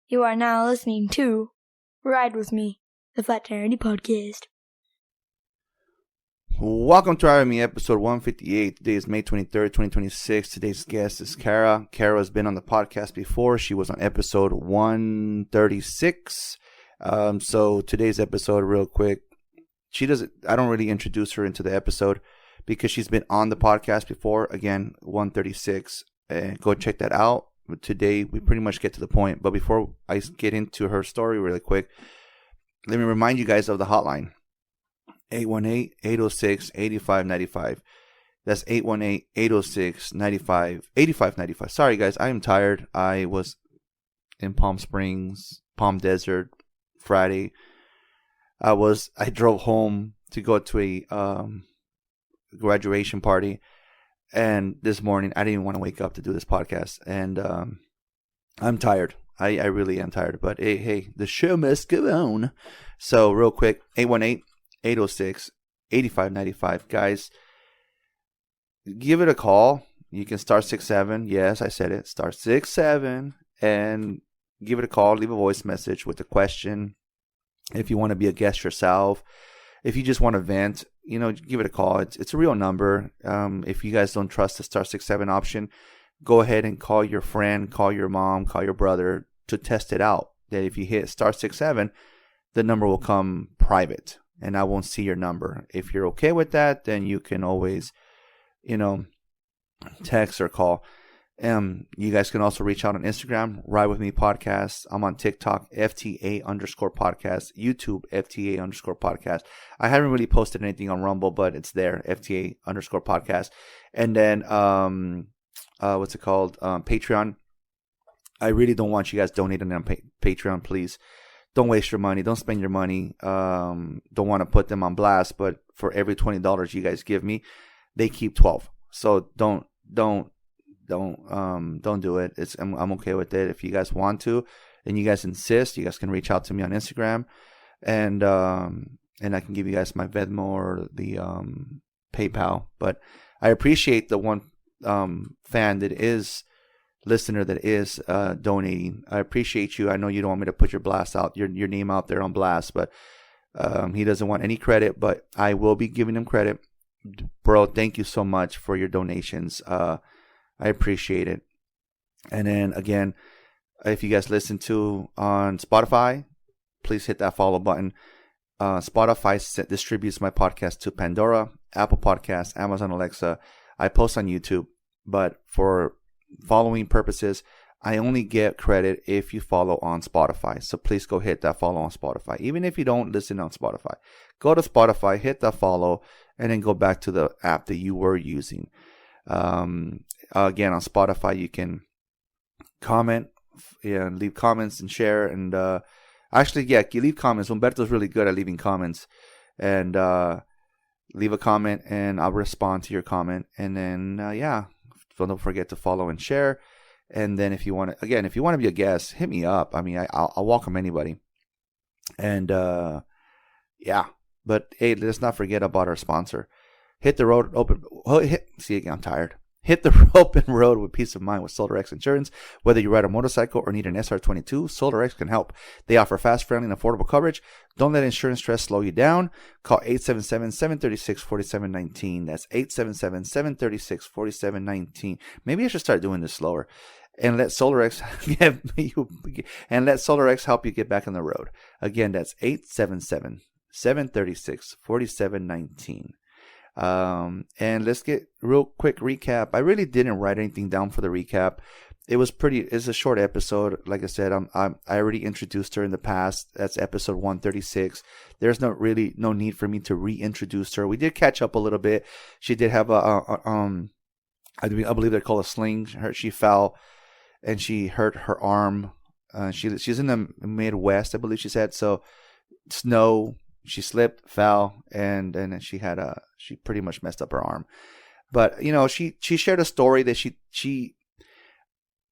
You are now listening to Ride With Me, the Fraternity Podcast. Welcome to RME episode 158. Today is May 23rd, 2026. Today's guest is Kara. Kara has been on the podcast before. She was on episode 136. So today's episode, real quick, I don't really introduce her into the episode because she's been on the podcast before. Again, 136. And go check that out. Today, we pretty much get to the point. But before I get into her story really quick, let me remind you guys of the hotline. 818-806-8595. That's 818-806-8595. Sorry, guys. I am tired. I was in Palm Springs, Palm Desert, Friday. I drove home to go to a graduation party. And this morning, I didn't even want to wake up to do this podcast. And I'm tired. I really am tired. But hey, the show must go on. So real quick, 818-806-8595. Guys, give it a call. You can start 67. Yes, I said it. Start 67 and give it a call. Leave a voice message with a question. If you want to be a guest yourself. If you just want to vent, give it a call. It's a real number. If you guys don't trust the star 67 option, go ahead and call your friend, call your mom, call your brother to test it out. That if you hit star 67, the number will come private and I won't see your number. If you're okay with that, then you can always, text or call. You guys can also reach out on Instagram, Ride With Me Podcast. I'm on TikTok, FTA_podcast, YouTube, FTA_podcast. I haven't really posted anything on Rumble, but it's there, FTA_podcast. And then, Patreon. I really don't want you guys donating on Patreon, please. Don't waste your money. Don't spend your money. Don't want to put them on blast, but for every $20 you guys give me, they keep 12. So don't do it. I'm okay with it. If you guys want to, and you guys insist, you guys can reach out to me on Instagram, and I can give you guys my Venmo or the PayPal. But I appreciate the one listener that is donating. I appreciate you. I know you don't want me to put your name out there on blast, but he doesn't want any credit, but I will be giving him credit. Bro, thank you so much for your donations. I appreciate it. And then again, if you guys listen to on Spotify, please hit that follow button. Spotify distributes my podcast to Pandora, Apple Podcasts, Amazon Alexa. I post on YouTube, but for following purposes, I only get credit if you follow on Spotify. So please go hit that follow on Spotify. Even if you don't listen on Spotify, go to Spotify, hit that follow, and then go back to the app that you were using. Again, on Spotify, you can comment, leave comments and share. And you leave comments. Humberto's really good at leaving comments. And leave a comment, and I'll respond to your comment. And then, don't forget to follow and share. And then if you want to be a guest, hit me up. I mean, I'll welcome anybody. And but hey, let's not forget about our sponsor. Hit the road open. I'm tired. Hit the open road with peace of mind with SolarX Insurance. Whether you ride a motorcycle or need an SR22, SolarX can help. They offer fast, friendly, and affordable coverage. Don't let insurance stress slow you down. Call 877-736-4719. That's 877-736-4719. Maybe I should start doing this slower. And let SolarX help you get back on the road. Again, that's 877-736-4719. And let's get real quick recap. I really didn't write anything down for the recap. It's a short episode. Like I said, I already introduced her in the past. That's episode 136. There's no need for me to reintroduce her. We did catch up a little bit. She did have I believe they're called a sling. She fell and she hurt her arm. She's in the Midwest, I believe she said. So snow. She slipped, fell, and then she pretty much messed up her arm. But she shared a story that she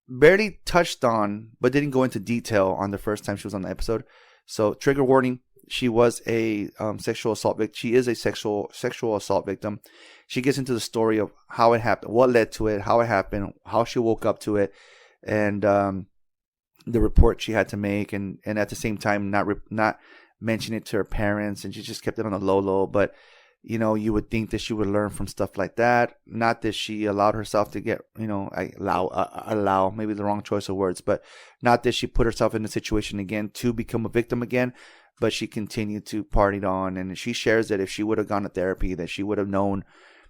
barely touched on, but didn't go into detail on the first time she was on the episode. So trigger warning: she was a sexual assault victim. She is a sexual assault victim. She gets into the story of how it happened, what led to it, how it happened, how she woke up to it, and the report she had to make, and at the same time not mention it to her parents, and she just kept it on the low. But you would think that she would learn from stuff like that. Not that she allowed herself to get, allow, maybe the wrong choice of words, but not that she put herself in a situation again to become a victim again. But she continued to party on, and she shares that if she would have gone to therapy, that she would have known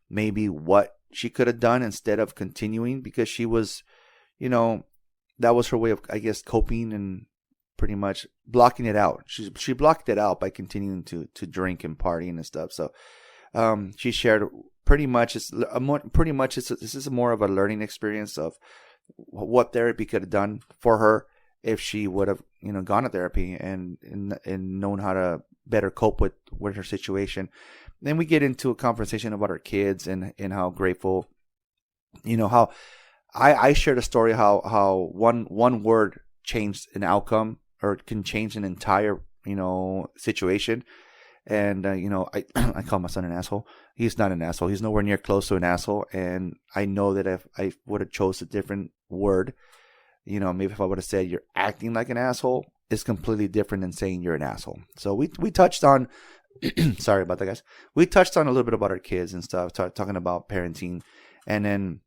maybe what she could have done instead of continuing, because she was, that was her way of, I guess, coping and pretty much blocking it out. She blocked it out by continuing to drink and partying and stuff. So she shared pretty much this is more of a learning experience of what therapy could have done for her if she would have gone to therapy and known how to better cope with her situation. Then we get into a conversation about her kids and how grateful, how I shared a story how one word changed an outcome or can change an entire situation. And I call my son an asshole. He's not an asshole. He's nowhere near close to an asshole. And I know that if I would have chose a different word, maybe if I would have said you're acting like an asshole, it's completely different than saying you're an asshole. So we touched on sorry about that, guys. We touched on a little bit about our kids and stuff, talking about parenting. And then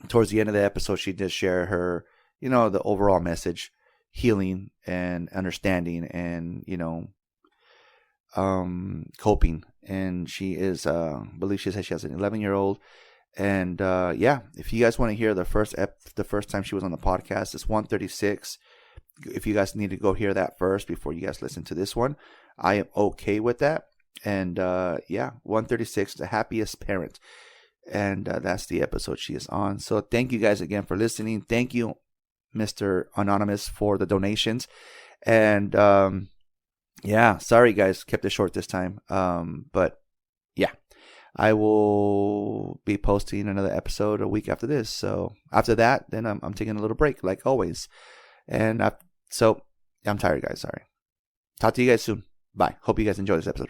towards the end of the episode, she did share her, the overall message, healing and understanding and, coping. And she is, I believe she said she has an 11-year-old. And if you guys want to hear the first time she was on the podcast, it's 136. If you guys need to go hear that first before you guys listen to this one, I am okay with that. And 136, the happiest parent. And that's the episode she is on. So thank you guys again for listening. Thank you, Mr. Anonymous, for the donations. And sorry guys, kept it short this time. But yeah, I will be posting another episode a week after this. So after that, then I'm taking a little break, like always. And I'm tired, guys. Sorry. Talk to you guys soon. Bye. Hope you guys enjoy this episode.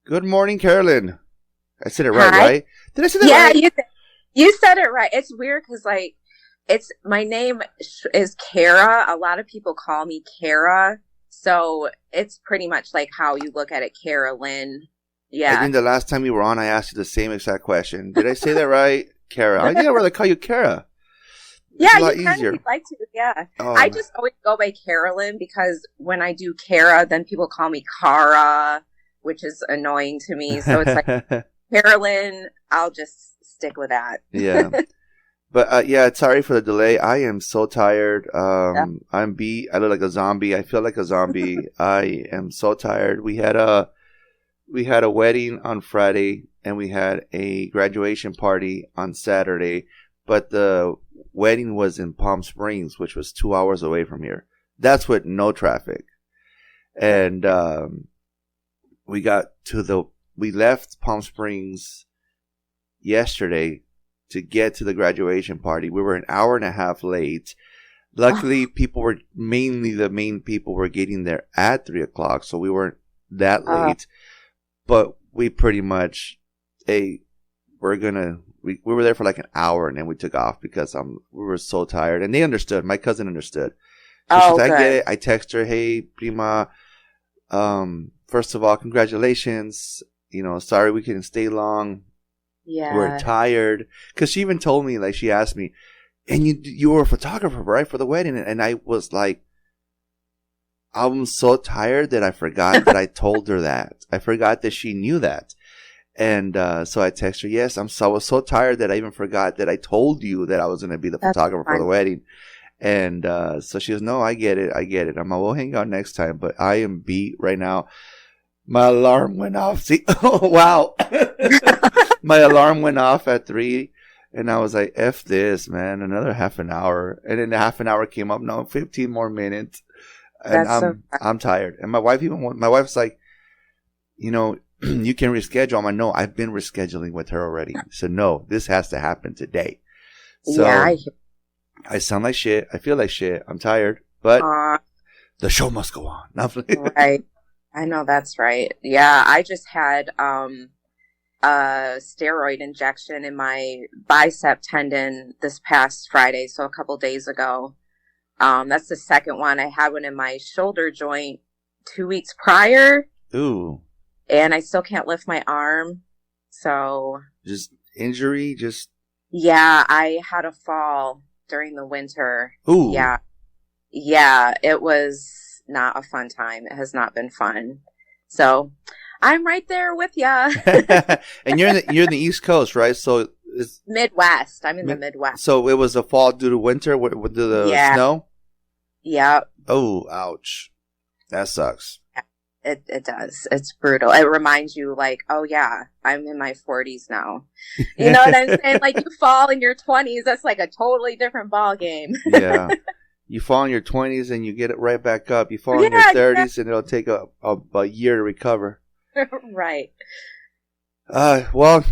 Good morning, Caralyn. I said it right, Hi. right? Did I say that right? Yeah, you said it right. It's weird because my name is Kara. A lot of people call me Kara, so it's pretty much like how you look at it, Caralyn. Yeah. I think the last time you were on, I asked you the same exact question. Did I say that right, Kara? I think I'd rather call you Kara. Yeah, a lot you kind easier. of like to. Yeah, Oh, I just always go by Caralyn because when I do Kara, then people call me Kara, which is annoying to me. So it's like Caralyn. I'll just stick with that. Yeah. But sorry for the delay. I am so tired. I'm beat. I look like a zombie. I feel like a zombie. I am so tired. We had a wedding on Friday and we had a graduation party on Saturday, but the wedding was in Palm Springs, which was 2 hours away from here. That's with no traffic. And we left Palm Springs yesterday to get to the graduation party. We were an hour and a half late. Luckily, the main people were getting there at 3:00, so we weren't that late. But we pretty much, we were there for like an hour and then we took off because we were so tired. And they understood. My cousin understood. So she said, I get it. I text her, hey, prima, first of all, congratulations. Sorry we couldn't stay long. Yeah. We're tired. Because she even told me, like, she asked me, and you were a photographer, right, for the wedding? And I was like, I'm so tired that I forgot that I told her that. I forgot that she knew that. And so I texted her, yes, I was so tired that I even forgot that I told you that I was going to be the photographer for the wedding. And so she goes, no, I get it. I'm like, we'll hang out next time. But I am beat right now. My alarm went off. See? Oh, wow. My alarm went off at 3. And I was like, F this, man. Another half an hour. And then the half an hour came up. No, 15 more minutes. And I'm tired. And my wife's like, you can reschedule. I'm like, no, I've been rescheduling with her already. So no, this has to happen today. So yeah, I sound like shit. I feel like shit. I'm tired, but the show must go on. Right. I know that's right. Yeah, I just had a steroid injection in my bicep tendon this past Friday, so a couple days ago. That's the second one. I had one in my shoulder joint 2 weeks prior. Ooh. And I still can't lift my arm. So. Just injury? Yeah, I had a fall during the winter. Ooh. Yeah. Yeah, it was not a fun time. It has not been fun. So I'm right there with ya. And you're in the East Coast, right? So it's Midwest. I'm in the Midwest. So it was a fall due to winter with the snow? Yeah. Oh, ouch. That sucks. It does. It's brutal. It reminds you like, oh yeah, I'm in my 40s now. You know what I'm saying? Like you fall in your 20s, that's like a totally different ball game. Yeah. You fall in your 20s and you get it right back up. You fall in your 30s and it'll take a year to recover. Right. Well,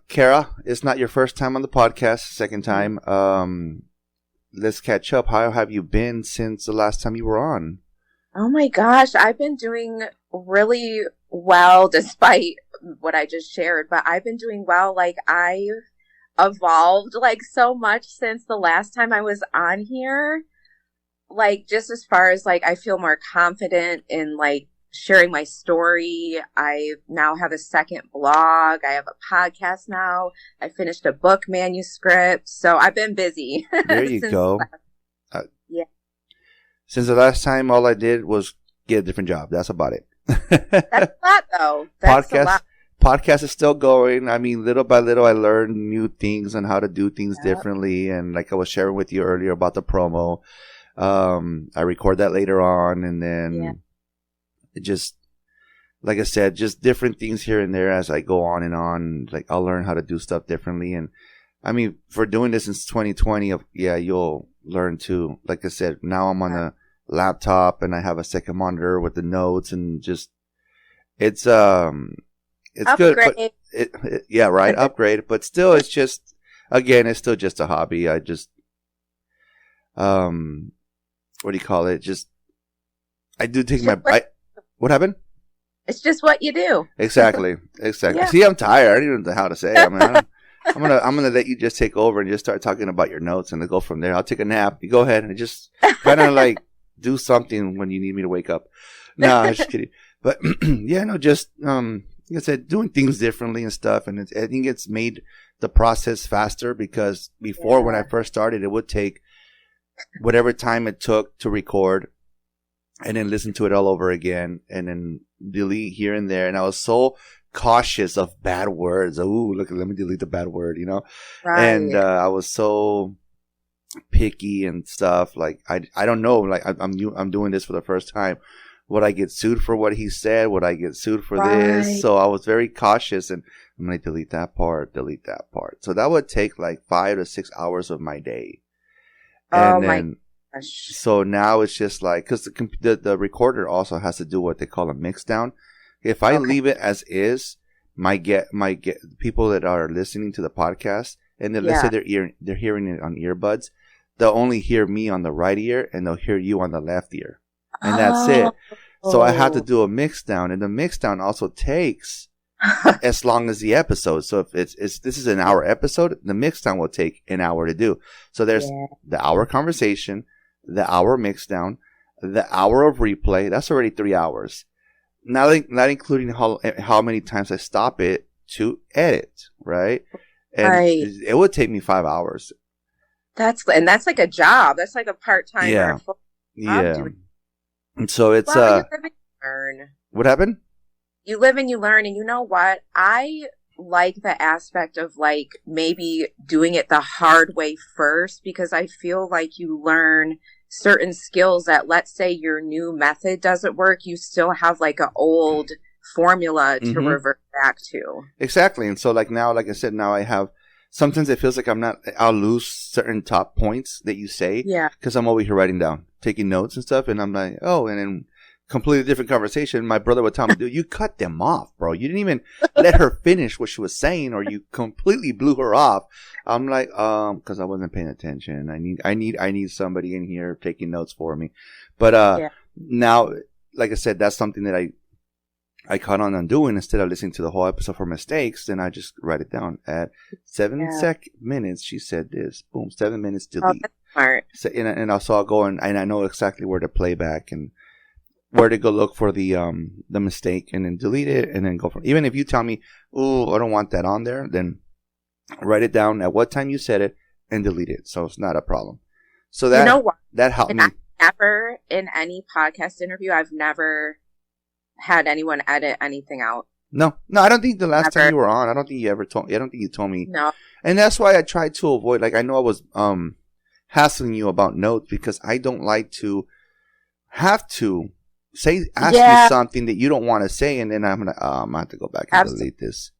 Kara, it's not your first time on the podcast, second time. Let's catch up. How have you been since the last time you were on? Oh my gosh, I've been doing really well despite what I just shared, but I've been doing well. Like I've evolved like so much since the last time I was on here. Like just as far as like I feel more confident in like sharing my story. I now have a second blog. I have a podcast now. I finished a book manuscript. So I've been busy. There you go. Yeah. Since the last time, all I did was get a different job. That's about it. That's a lot, though. That's a lot. Podcast is still going. I mean, little by little, I learned new things on how to do things differently. And like I was sharing with you earlier about the promo, I record that later on. And then it just, like I said, just different things here and there as I go on and on. Like I'll learn how to do stuff differently. And I mean, for doing this since 2020, you'll learn too. Like I said, now I'm on a laptop and I have a second monitor with the notes and just it's upgrade. Good. But right, upgrade. But still, it's just it's still just a hobby. I just what do you call it? Just I do take what happened? It's just what you do. Exactly. Yeah. See, I'm tired. I don't even know how to say it. I'm gonna let you just take over and just start talking about your notes and then go from there. I'll take a nap. You go ahead and just kind of like do something when you need me to wake up. No, I'm just kidding. But just like I said, doing things differently and stuff. And I think it's made the process faster because before when I first started, it would take whatever time it took to record and then listen to it all over again and then delete here and there. And I was so cautious of bad words. Oh, look, let me delete the bad word, Right. And I was so picky and stuff. Like I don't know. Like I'm doing this for the first time. Would I get sued for what he said? Would I get sued for this? So I was very cautious, and I'm gonna delete that part. So that would take like 5 to 6 hours of my day. And my gosh. So now it's just like because the recorder also has to do what they call a mix down. If I leave it as is, my people that are listening to the podcast and then let's say they're hearing it on earbuds, they'll only hear me on the right ear and they'll hear you on the left ear, and that's it. So I have to do a mix down, and the mix down also takes as long as the episode. So if this is an hour episode, the mix down will take an hour to do. So there's the hour conversation, the hour mix down, the hour of replay. That's already 3 hours. Not including how many times I stop it to edit, right? And it would take me 5 hours. That's like a job. That's like a part-time or a full job. And so it's you live and you learn. What happened? You live and you learn, and you know what? I like the aspect of like maybe doing it the hard way first, because I feel like you learn certain skills that, let's say your new method doesn't work, you still have like an old formula to revert back to. Exactly. And so like now, like I said, now I have, sometimes it feels like I'll lose certain top points that you say. Yeah. Because I'm over here writing down, taking notes and stuff. And I'm like, oh, and then completely different conversation. My brother would tell me, dude, you cut them off, bro. You didn't even let her finish what she was saying, or you completely blew her off. I'm like, because I wasn't paying attention. I need somebody in here taking notes for me. But now, like I said, that's something that I caught on doing. Instead of listening to the whole episode for mistakes, then I just write it down. At 7 minutes, she said this. Boom, 7 minutes, delete. Smart. So, and also I'll go and I know exactly where to play back and where to go look for the mistake and then delete it and then go from. Even if you tell me, oh, I don't want that on there, then write it down at what time you said it and delete it. So it's not a problem. So that, you know what? that helped me. Never in any podcast interview, I've never had anyone edit anything out. No, I don't think the last time you were on, I don't think you ever told me. I don't think you told me. No. And that's why I tried to avoid, like, I know I was hassling you about notes because I don't like to have to ask you something that you don't want to say, and then I'm going to have to go back and delete this.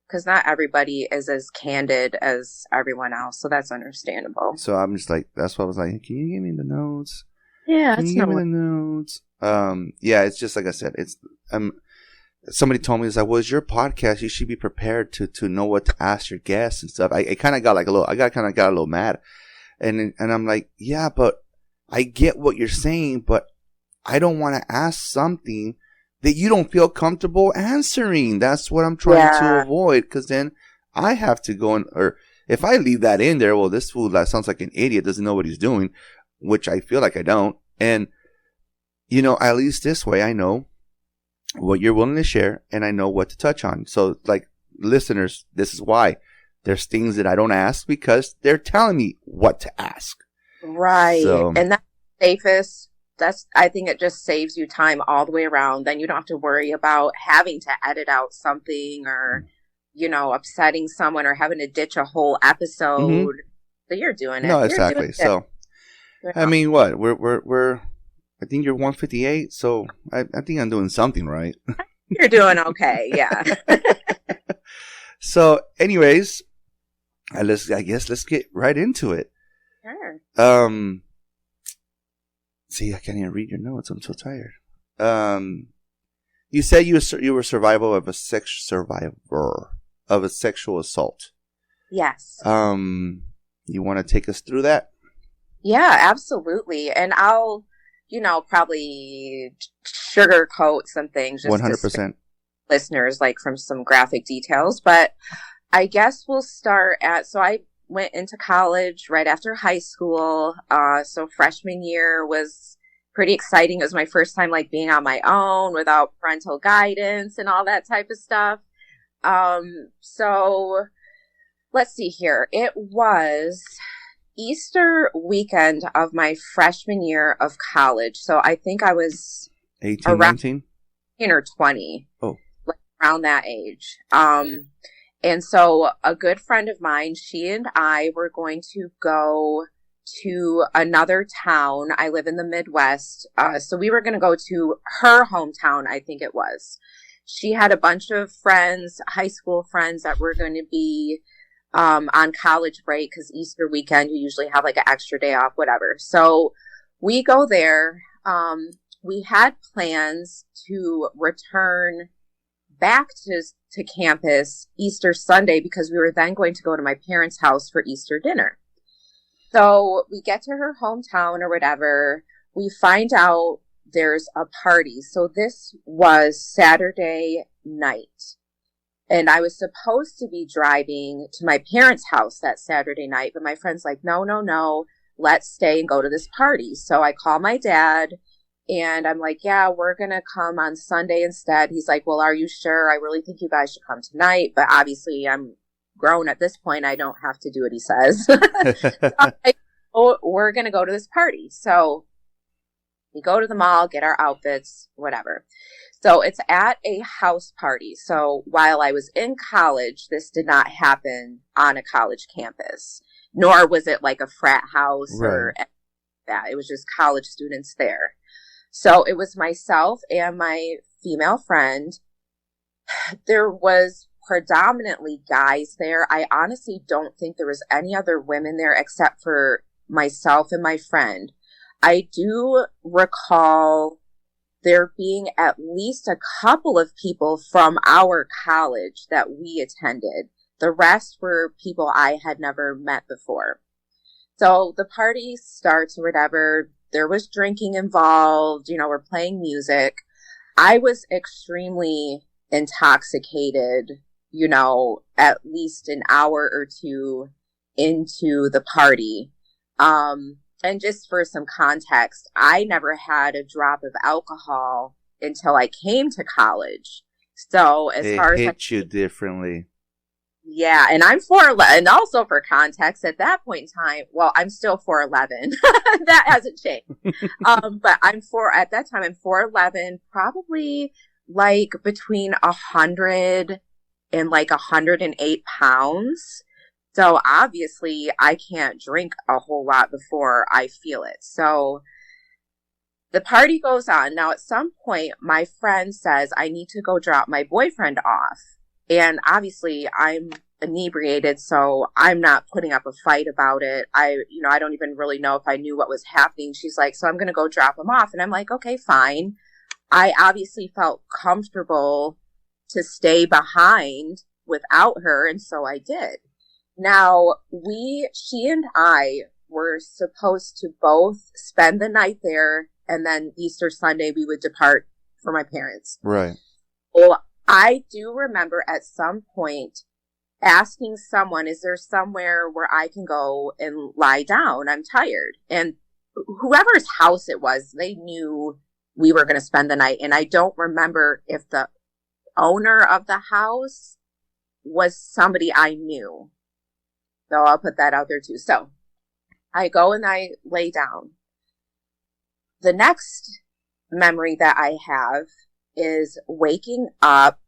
Because not everybody is as candid as everyone else, so that's understandable. So I'm just like, that's why I was like, can you give me the notes? Yeah, can you give me the notes? Yeah, it's just like I said, it's somebody told me, it's like, well, it's your podcast, you should be prepared to know what to ask your guests and stuff. I kind of got like got a little mad, and I'm like, yeah, but I get what you're saying, but I don't want to ask something that you don't feel comfortable answering. That's what I'm trying to avoid, because then I have to go or if I leave that in there, well, this fool that sounds like an idiot, doesn't know what he's doing, which I feel like I don't. And, at least this way I know what you're willing to share and I know what to touch on. So, like, listeners, this is why there's things that I don't ask because they're telling me what to ask. Right. So, and that's safest. I think it just saves you time all the way around. Then you don't have to worry about having to edit out something or, upsetting someone or having to ditch a whole episode. Mm-hmm. So you're doing it. No, exactly. So, I mean, what? We're I think you're 158, so I think I'm doing something right. You're doing okay, yeah. So, anyways, let's get right into it. Sure. See, I can't even read your notes. I'm so tired. You said you were survivor of a sexual assault. Yes. You want to take us through that? Yeah, absolutely. And I'll, probably sugarcoat some things just 100%. Listeners, like, from some graphic details. But I guess we'll start so I went into college right after high school. So freshman year was pretty exciting. It was my first time, like, being on my own without parental guidance and all that type of stuff. So let's see here. It was Easter weekend of my freshman year of college. So I think I was 18, 19? 18 or 20. Oh. Like, around that age. And so a good friend of mine, she and I were going to go to another town. I live in the Midwest. So we were going to go to her hometown, I think it was. She had a bunch of friends, high school friends, that were going to be on college break, because Easter weekend, you usually have like an extra day off, whatever. So we go there. We had plans to return back to campus Easter Sunday, because we were then going to go to my parents' house for Easter dinner. So we get to her hometown or whatever. We find out there's a party. So this was Saturday night. And I was supposed to be driving to my parents' house that Saturday night, but my friend's like, no, let's stay and go to this party. So I call my dad and I'm like, yeah, we're going to come on Sunday instead. He's like, well, are you sure? I really think you guys should come tonight. But obviously I'm grown at this point. I don't have to do what he says. So I'm like, oh, we're going to go to this party. So we go to the mall, get our outfits, whatever. So it's at a house party. So while I was in college, this did not happen on a college campus, nor was it like a frat house or that. It was just college students there. So it was myself and my female friend. There was predominantly guys there. I honestly don't think there was any other women there except for myself and my friend. I do recall there being at least a couple of people from our college that we attended. The rest were people I had never met before. So the party starts or whatever. There was drinking involved. We're playing music. I was extremely intoxicated, at least an hour or two into the party. And just for some context, I never had a drop of alcohol until I came to college. So as far as hit you differently. Yeah, and I'm 4'11", and also for context, at that point in time, well, I'm still 4'11". That hasn't changed. But at that time, I'm 4'11", probably like between 100 and like 108 pounds. So obviously I can't drink a whole lot before I feel it. So the party goes on. Now, at some point, my friend says, I need to go drop my boyfriend off. And obviously I'm inebriated, so I'm not putting up a fight about it. I don't even really know if I knew what was happening. She's like, so I'm going to go drop him off. And I'm like, okay, fine. I obviously felt comfortable to stay behind without her. And so I did. Now, she and I were supposed to both spend the night there, and then Easter Sunday we would depart for my parents. Right. Well, I do remember at some point asking someone, is there somewhere where I can go and lie down? I'm tired. And whoever's house it was, they knew we were going to spend the night. And I don't remember if the owner of the house was somebody I knew. So I'll put that out there too. So I go and I lay down. The next memory that I have is waking up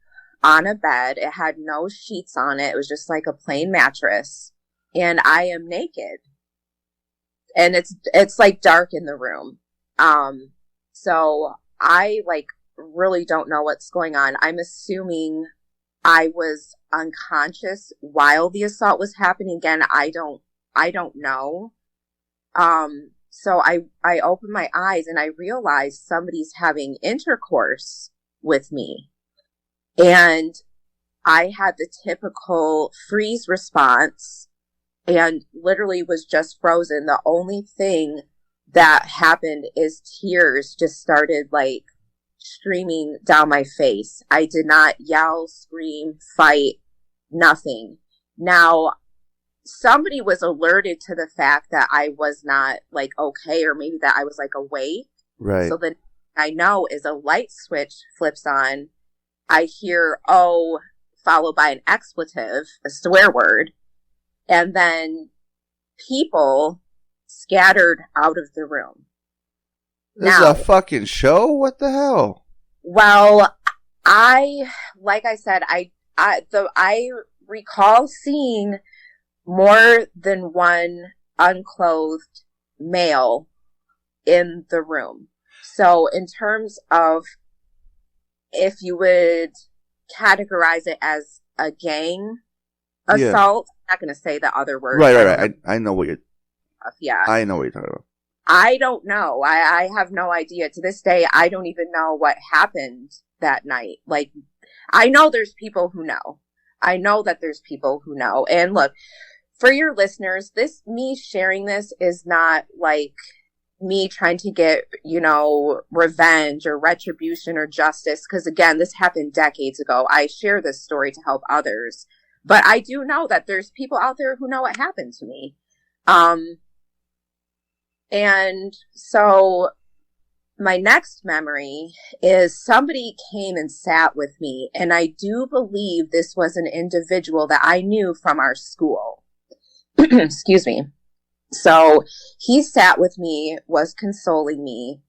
on a bed. It had no sheets on it. It was just like a plain mattress. And I am naked. And it's like dark in the room. So I like really don't know what's going on. I'm assuming I was unconscious while the assault was happening. Again, I don't know. So I open my eyes and I realize somebody's having intercourse with me. And I had the typical freeze response and literally was just frozen. The only thing that happened is tears just started like streaming down my face. I did not yell, scream, fight, nothing. Now, somebody was alerted to the fact that I was not like okay, or maybe that I was like awake. Right. So then I know is a light switch flips on. I hear, oh, followed by an expletive, a swear word. And then people scattered out of the room. This is a fucking show? What the hell? Well, like I said, I recall seeing more than one unclothed male in the room. So in terms of if you would categorize it as a gang assault, I'm not going to say the other word. Right. I know what you're... Yeah. I know what you're talking about. I don't know. I have no idea. To this day, I don't even know what happened that night. Like, I know there's people who know. I know that there's people who know. And look, for your listeners, me sharing this is not like me trying to get, revenge or retribution or justice. Because again, this happened decades ago. I share this story to help others. But I do know that there's people out there who know what happened to me. And so my next memory is somebody came and sat with me. And I do believe this was an individual that I knew from our school. Excuse me. So he sat with me, was consoling me.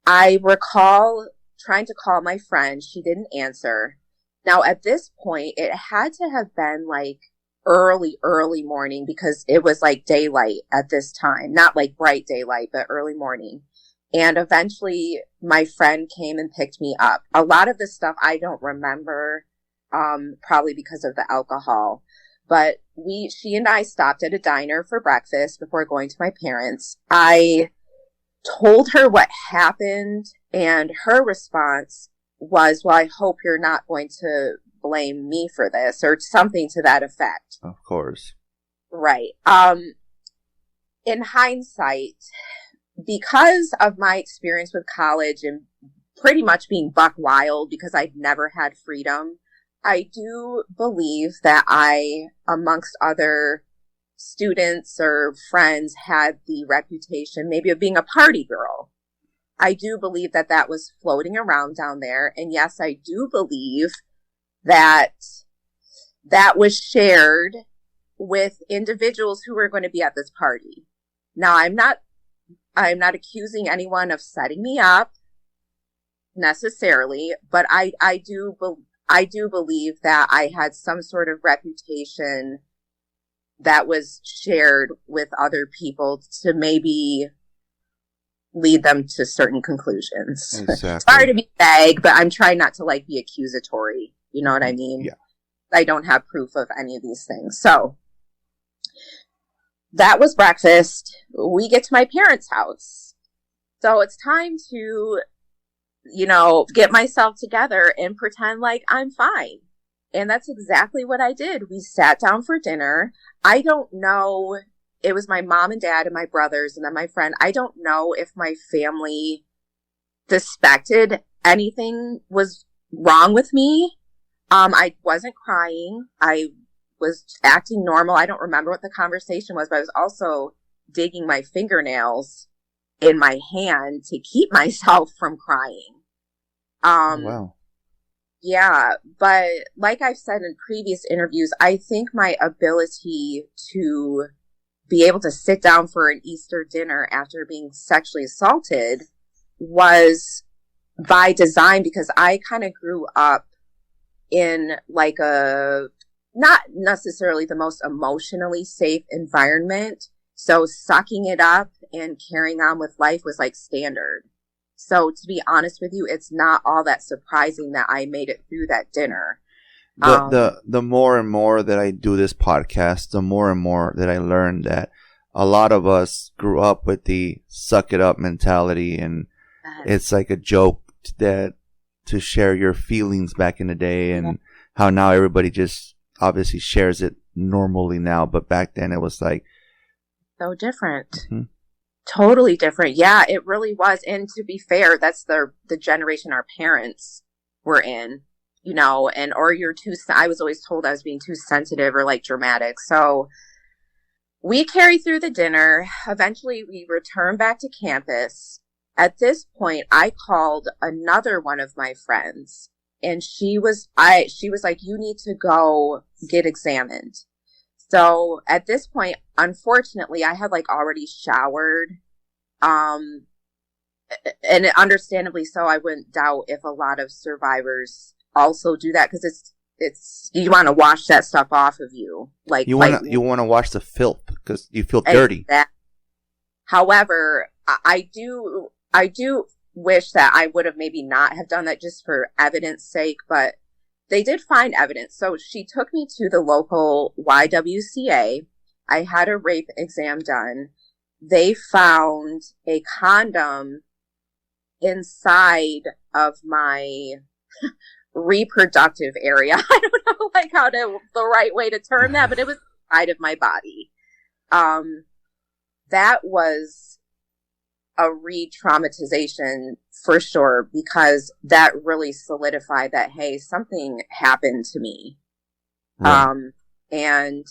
I recall trying to call my friend. She didn't answer. Now, at this point, it had to have been like early morning because it was like daylight at this time. Not like bright daylight, but early morning. And eventually my friend came and picked me up. A lot of this stuff I don't remember, probably because of the alcohol. But she and I stopped at a diner for breakfast before going to my parents. I told her what happened, and her response was, well, I hope you're not going to blame me for this, or something to that effect. Of course. Right. In hindsight, because of my experience with college and pretty much being buck wild because I'd never had freedom, I do believe that I, amongst other students or friends had the reputation maybe of being a party girl. I do believe that that was floating around down there. And yes, I do believe that that was shared with individuals who were going to be at this party. Now, I'm not accusing anyone of setting me up necessarily, but I do believe that I had some sort of reputation that was shared with other people to maybe lead them to certain conclusions. Exactly. Sorry to be vague, but I'm trying not to like be accusatory. You know what I mean? Yeah. I don't have proof of any of these things. So that was breakfast. We get to my parents' house. So it's time to, get myself together and pretend like I'm fine. And that's exactly what I did. We sat down for dinner. I don't know. It was my mom and dad and my brothers and then my friend. I don't know if my family suspected anything was wrong with me. I wasn't crying. I was acting normal. I don't remember what the conversation was, but I was also digging my fingernails in my hand to keep myself from crying. Wow. Yeah, but like I've said in previous interviews, I think my ability to be able to sit down for an Easter dinner after being sexually assaulted was by design, because I kind of grew up in like a not necessarily the most emotionally safe environment. So sucking it up and carrying on with life was like standard. So to be honest with you, it's not all that surprising that I made it through that dinner. The more and more that I do this podcast, the more and more that I learn that a lot of us grew up with the suck it up mentality, and it's like a joke that to share your feelings back in the day, and how now everybody just obviously shares it normally now, but back then it was like so different. Mm-hmm. Totally different. Yeah, it really was. And to be fair, that's the generation our parents were in, or you're too, I was always told I was being too sensitive or like dramatic. So we carried through the dinner. Eventually we returned back to campus. At this point, I called another one of my friends, and she was like, you need to go get examined. So at this point, unfortunately, I had like already showered. And understandably so, I wouldn't doubt if a lot of survivors also do that, because it's you want to wash that stuff off of you. Like you want to wash the filth because you feel dirty. However, I do wish that I would have maybe not have done that just for evidence sake, but they did find evidence. So she took me to the local YWCA. I had a rape exam done. They found a condom inside of my reproductive area. I don't know the right way to term that, but it was inside of my body. That was a re-traumatization for sure, because that really solidified that, hey, something happened to me. Right. And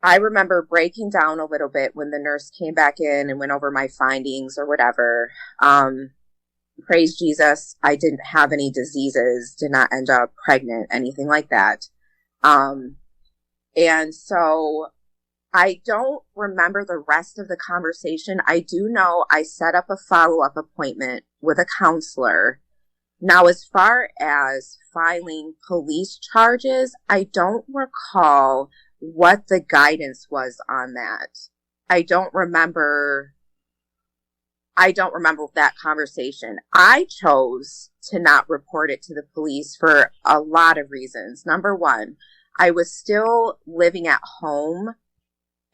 I remember breaking down a little bit when the nurse came back in and went over my findings or whatever. Praise Jesus, I didn't have any diseases, did not end up pregnant, anything like that. And so I don't remember the rest of the conversation. I do know I set up a follow-up appointment with a counselor. Now, as far as filing police charges, I don't recall what the guidance was on that. I don't remember that conversation. I chose to not report it to the police for a lot of reasons. Number one, I was still living at home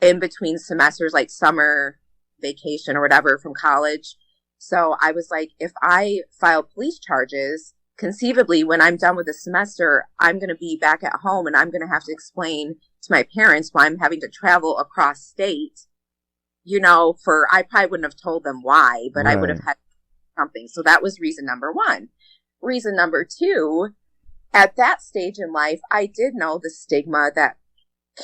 in between semesters, like summer vacation or whatever from college. So I was like, if I file police charges, conceivably when I'm done with the semester, I'm going to be back at home and I'm going to have to explain to my parents why I'm having to travel across state, I probably wouldn't have told them why, but right. I would have had something. So that was reason number one. Reason number two, at that stage in life, I did know the stigma that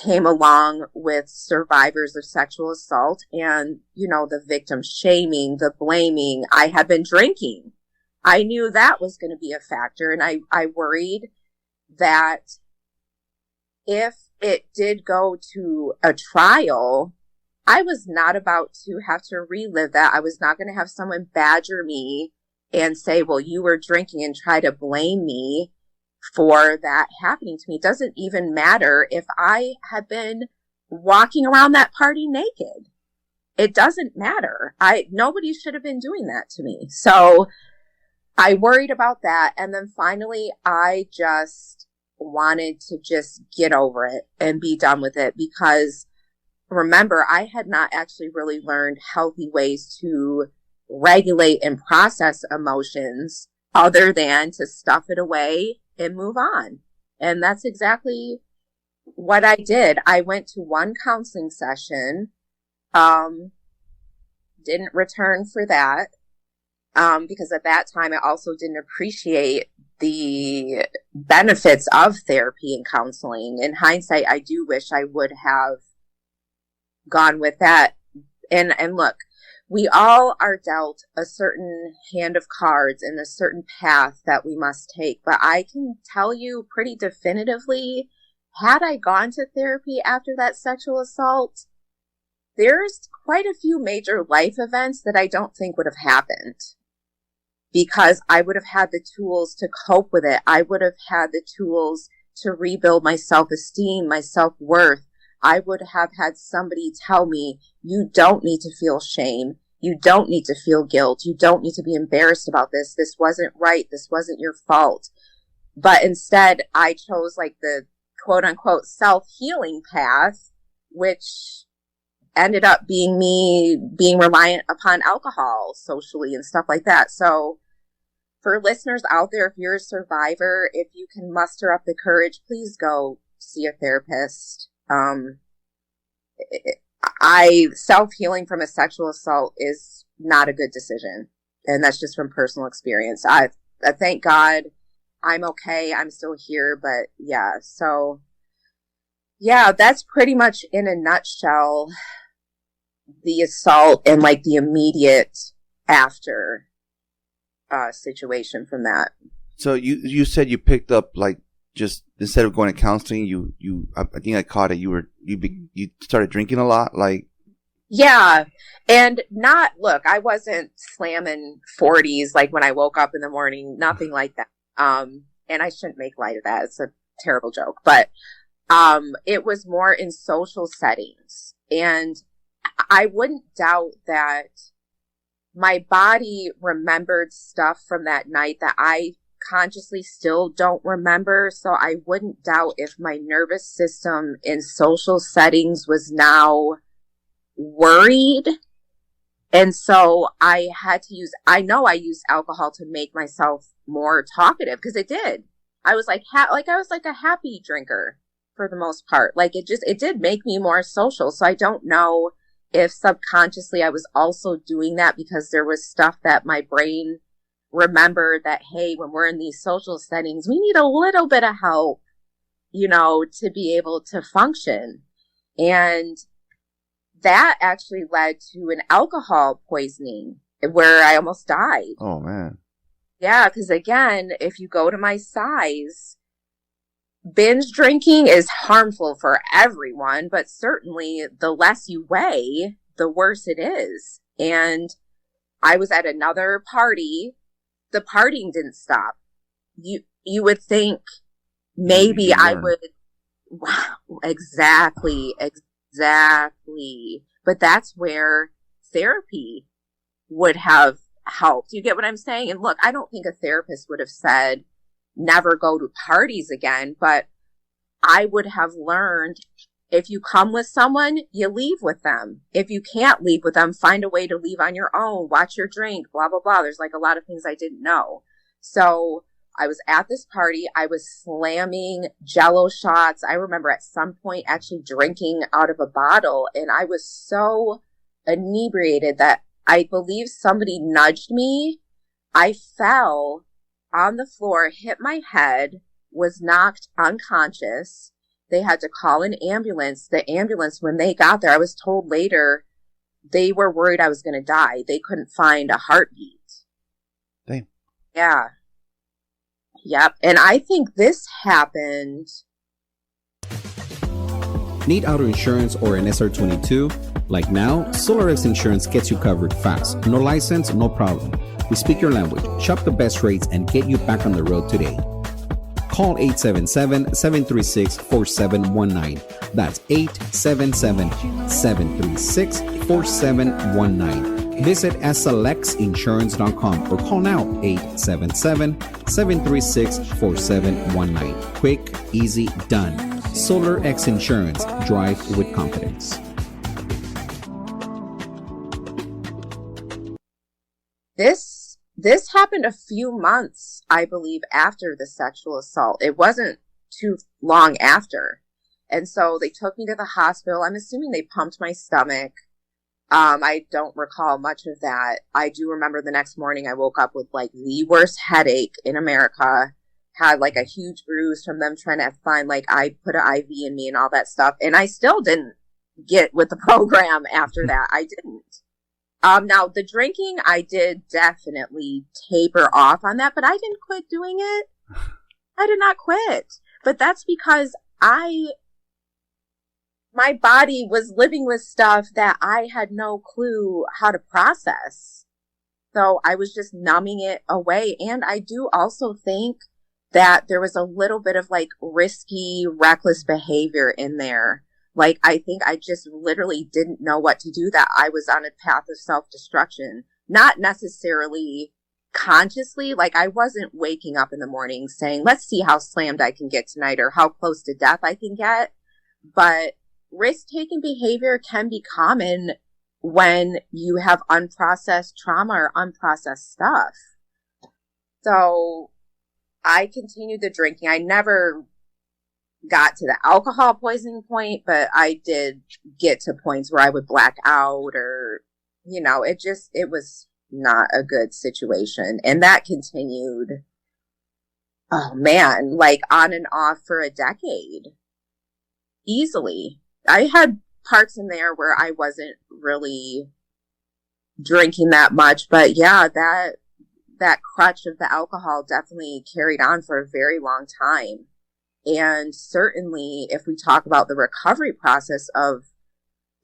came along with survivors of sexual assault and, you know, the victim shaming, the blaming. I had been drinking. I knew that was going to be a factor. And I worried that if it did go to a trial, I was not about to have to relive that. I was not going to have someone badger me and say, well, you were drinking, and try to blame me for that happening to me. It doesn't even matter if I had been walking around that party naked. It doesn't matter. Nobody should have been doing that to me. So I worried about that. And then finally, I just wanted to just get over it and be done with it, because remember, I had not actually really learned healthy ways to regulate and process emotions other than to stuff it away and move on. And that's exactly what I did. I went to one counseling session, didn't return for that, because at that time I also didn't appreciate the benefits of therapy and counseling. In hindsight, I do wish I would have gone with that. And look, we all are dealt a certain hand of cards and a certain path that we must take. But I can tell you pretty definitively, had I gone to therapy after that sexual assault, there's quite a few major life events that I don't think would have happened, because I would have had the tools to cope with it. I would have had the tools to rebuild my self-esteem, my self-worth. I would have had somebody tell me, you don't need to feel shame. You don't need to feel guilt. You don't need to be embarrassed about this. This wasn't right. This wasn't your fault. But instead, I chose like the quote unquote self-healing path, which ended up being me being reliant upon alcohol socially and stuff like that. So for listeners out there, if you're a survivor, if you can muster up the courage, please go see a therapist. Self-healing from a sexual assault is not a good decision. And that's just from personal experience. I thank God I'm okay. I'm still here, but yeah. So yeah, that's pretty much in a nutshell the assault and like the immediate after situation from that. So you said you picked up, like, just instead of going to counseling, I think I caught it. You started drinking a lot, like. Yeah. And look, I wasn't slamming 40s like when I woke up in the morning, nothing like that. And I shouldn't make light of that. It's a terrible joke, but it was more in social settings. And I wouldn't doubt that my body remembered stuff from that night that I consciously still don't remember. So I wouldn't doubt if my nervous system in social settings was now worried. And so I had to I used alcohol to make myself more talkative, because it did. I was like, I was like a happy drinker for the most part. Like it did make me more social. So I don't know if subconsciously I was also doing that because there was stuff that my brain remembered that, hey, when we're in these social settings, we need a little bit of help, to be able to function. And that actually led to an alcohol poisoning where I almost died. Oh, man. Yeah, because again, if you go to my size, binge drinking is harmful for everyone, but certainly the less you weigh, the worse it is. And I was at another party. The partying didn't stop. You would think maybe I would. Wow, exactly. But that's where therapy would have helped. You get what I'm saying? And look, I don't think a therapist would have said never go to parties again, but I would have learned, if you come with someone, you leave with them. If you can't leave with them, find a way to leave on your own, watch your drink, blah, blah, blah. There's like a lot of things I didn't know. So I was at this party. I was slamming Jello shots. I remember at some point actually drinking out of a bottle, and I was so inebriated that I believe somebody nudged me. I fell on the floor, hit my head, was knocked unconscious, They had to call an ambulance. The ambulance, when they got there, I was told later, they were worried I was going to die. They couldn't find a heartbeat. Damn. Yeah. Yep. And I think this happened. Need auto insurance or an SR22? Like now, SolarX Insurance gets you covered fast. No license, no problem. We speak your language, shop the best rates, and get you back on the road today. Call 877-736-4719. That's 877-736-4719. Visit slxinsurance.com or call now 877-736-4719. Quick, easy, done. SolarX Insurance. Drive with confidence. This happened a few months, I believe, after the sexual assault. It wasn't too long after. And so they took me to the hospital. I'm assuming they pumped my stomach. I don't recall much of that. I do remember the next morning I woke up with like the worst headache in America. Had like a huge bruise from them trying to find, like, I put an IV in me and all that stuff. And I still didn't get with the program after that. I didn't. Now the drinking, I did definitely taper off on that, but I didn't quit doing it. I did not quit, but that's because my body was living with stuff that I had no clue how to process. So I was just numbing it away. And I do also think that there was a little bit of like risky, reckless behavior in there. Like, I think I just literally didn't know what to do, that I was on a path of self-destruction. Not necessarily consciously, like I wasn't waking up in the morning saying, let's see how slammed I can get tonight or how close to death I can get. But risk-taking behavior can be common when you have unprocessed trauma or unprocessed stuff. So I continued the drinking. I never got to the alcohol poisoning point, but I did get to points where I would black out or, you know, it was not a good situation. And that continued, oh man, like on and off for a decade. Easily. I had parts in there where I wasn't really drinking that much, but yeah, that crutch of the alcohol definitely carried on for a very long time. And certainly if we talk about the recovery process of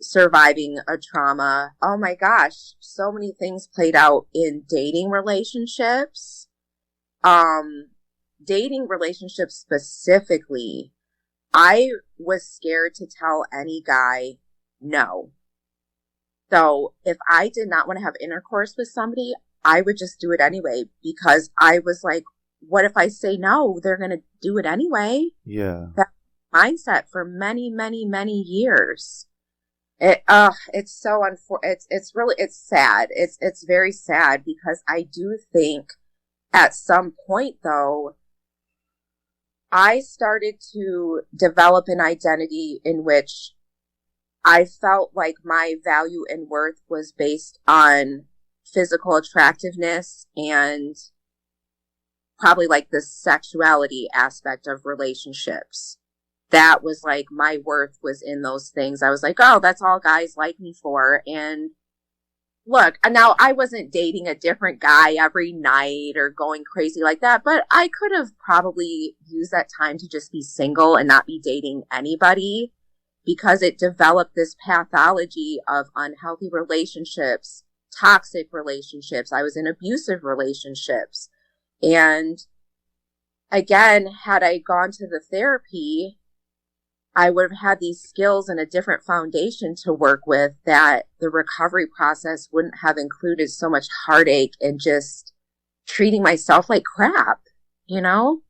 surviving a trauma, oh my gosh, so many things played out in dating relationships. Dating relationships specifically, I was scared to tell any guy no. So if I did not want to have intercourse with somebody, I would just do it anyway, because I was like, what if I say no? They're going to do it anyway. Yeah. That mindset for many, many, many years. It's so it's really sad. It's very sad, because I do think at some point though, I started to develop an identity in which I felt like my value and worth was based on physical attractiveness and probably like the sexuality aspect of relationships. That was like my worth was in those things. I was like, oh, that's all guys like me for. And look, now I wasn't dating a different guy every night or going crazy like that, but I could have probably used that time to just be single and not be dating anybody, because it developed this pathology of unhealthy relationships, toxic relationships. I was in abusive relationships. And again, had I gone to the therapy, I would have had these skills and a different foundation to work with, that the recovery process wouldn't have included so much heartache and just treating myself like crap, you know?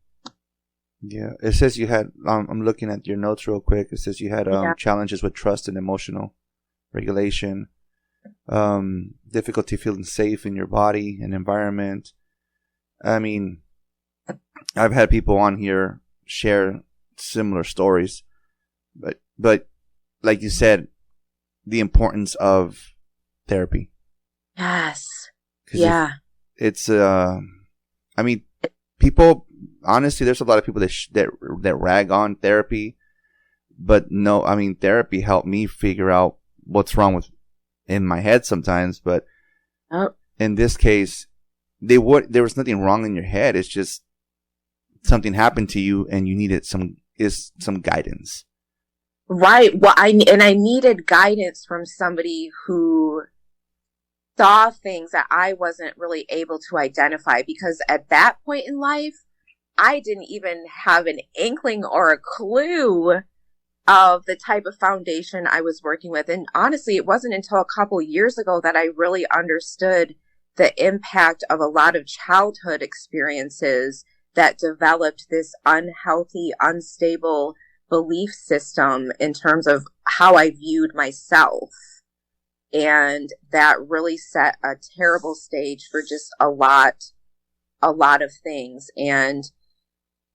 Yeah. It says you had, I'm looking at your notes real quick. It says you had challenges with trust and emotional regulation, difficulty feeling safe in your body and environment. I mean, I've had people on here share similar stories, but like you said, the importance of therapy. Yes. Yeah. It's I mean, people, honestly, there's a lot of people that rag on therapy, But no, I mean, therapy helped me figure out what's wrong with in my head sometimes. But in this case, there was nothing wrong in your head. It's just something happened to you and you needed some guidance. Right. Well, I needed guidance from somebody who saw things that I wasn't really able to identify, because at that point in life, I didn't even have an inkling or a clue of the type of foundation I was working with. And honestly, it wasn't until a couple years ago that I really understood the impact of a lot of childhood experiences that developed this unhealthy, unstable belief system in terms of how I viewed myself. And that really set a terrible stage for just a lot of things. And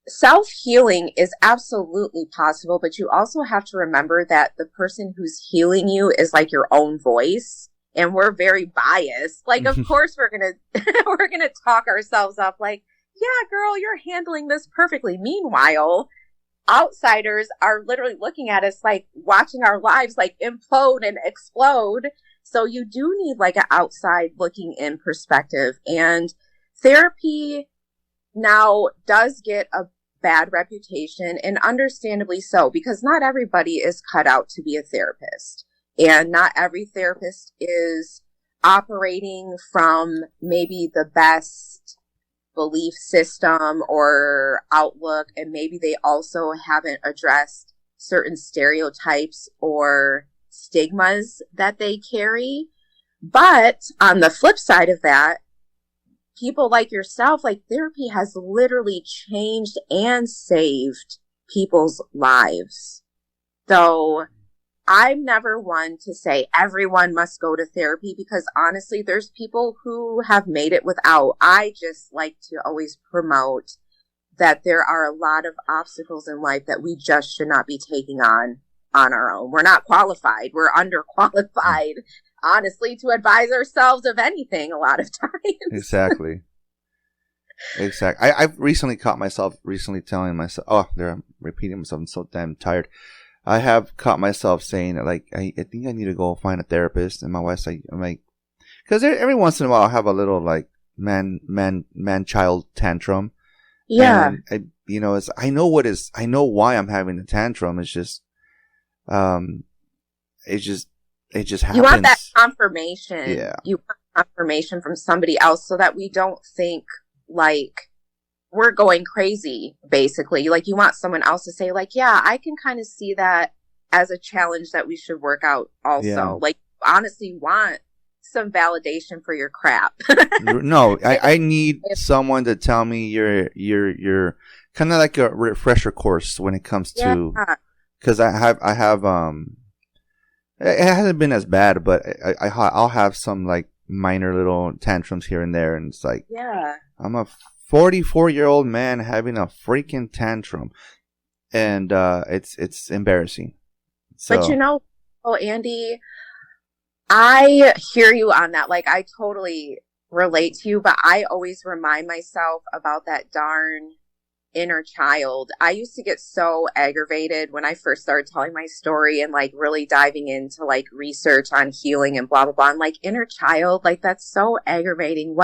self-healing is absolutely possible, but you also have to remember that the person who's healing you is like your own voice. And we're very biased. Like, of course, we're gonna talk ourselves up like, yeah, girl, you're handling this perfectly. Meanwhile, outsiders are literally looking at us like watching our lives like implode and explode. So you do need like an outside looking in perspective. And therapy now does get a bad reputation, and understandably so, because not everybody is cut out to be a therapist. And not every therapist is operating from maybe the best belief system or outlook. And maybe they also haven't addressed certain stereotypes or stigmas that they carry. But on the flip side of that, people like yourself, like therapy has literally changed and saved people's lives. So I'm never one to say everyone must go to therapy, because honestly, there's people who have made it without. I just like to always promote that there are a lot of obstacles in life that we just should not be taking on our own. We're not qualified. We're underqualified, honestly, to advise ourselves of anything a lot of times. Exactly. I've recently caught myself telling myself, I'm repeating myself. I'm so damn tired. I have caught myself saying that, like, I think I need to go find a therapist. And my wife's like, I'm like, because every once in a while I have a little like man-child tantrum. Yeah. And I know why I'm having the tantrum. It's just, it just happens. You want that confirmation. Yeah. You want confirmation from somebody else so that we don't think like we're going crazy, basically. Like, you want someone else to say, like, yeah, I can kind of see that as a challenge that we should work out also. Yeah. Like, honestly want some validation for your crap. No, I need someone to tell me you're kind of like a refresher course when it comes to, because I have it hasn't been as bad, but I'll have some like minor little tantrums here and there, and it's like, yeah, I'm a 44-year-old man having a freaking tantrum, and it's embarrassing. So. But Andy, I hear you on that. Like, I totally relate to you, but I always remind myself about that darn inner child. I used to get so aggravated when I first started telling my story and like really diving into like research on healing and blah, blah, blah. I'm like, inner child, like that's so aggravating.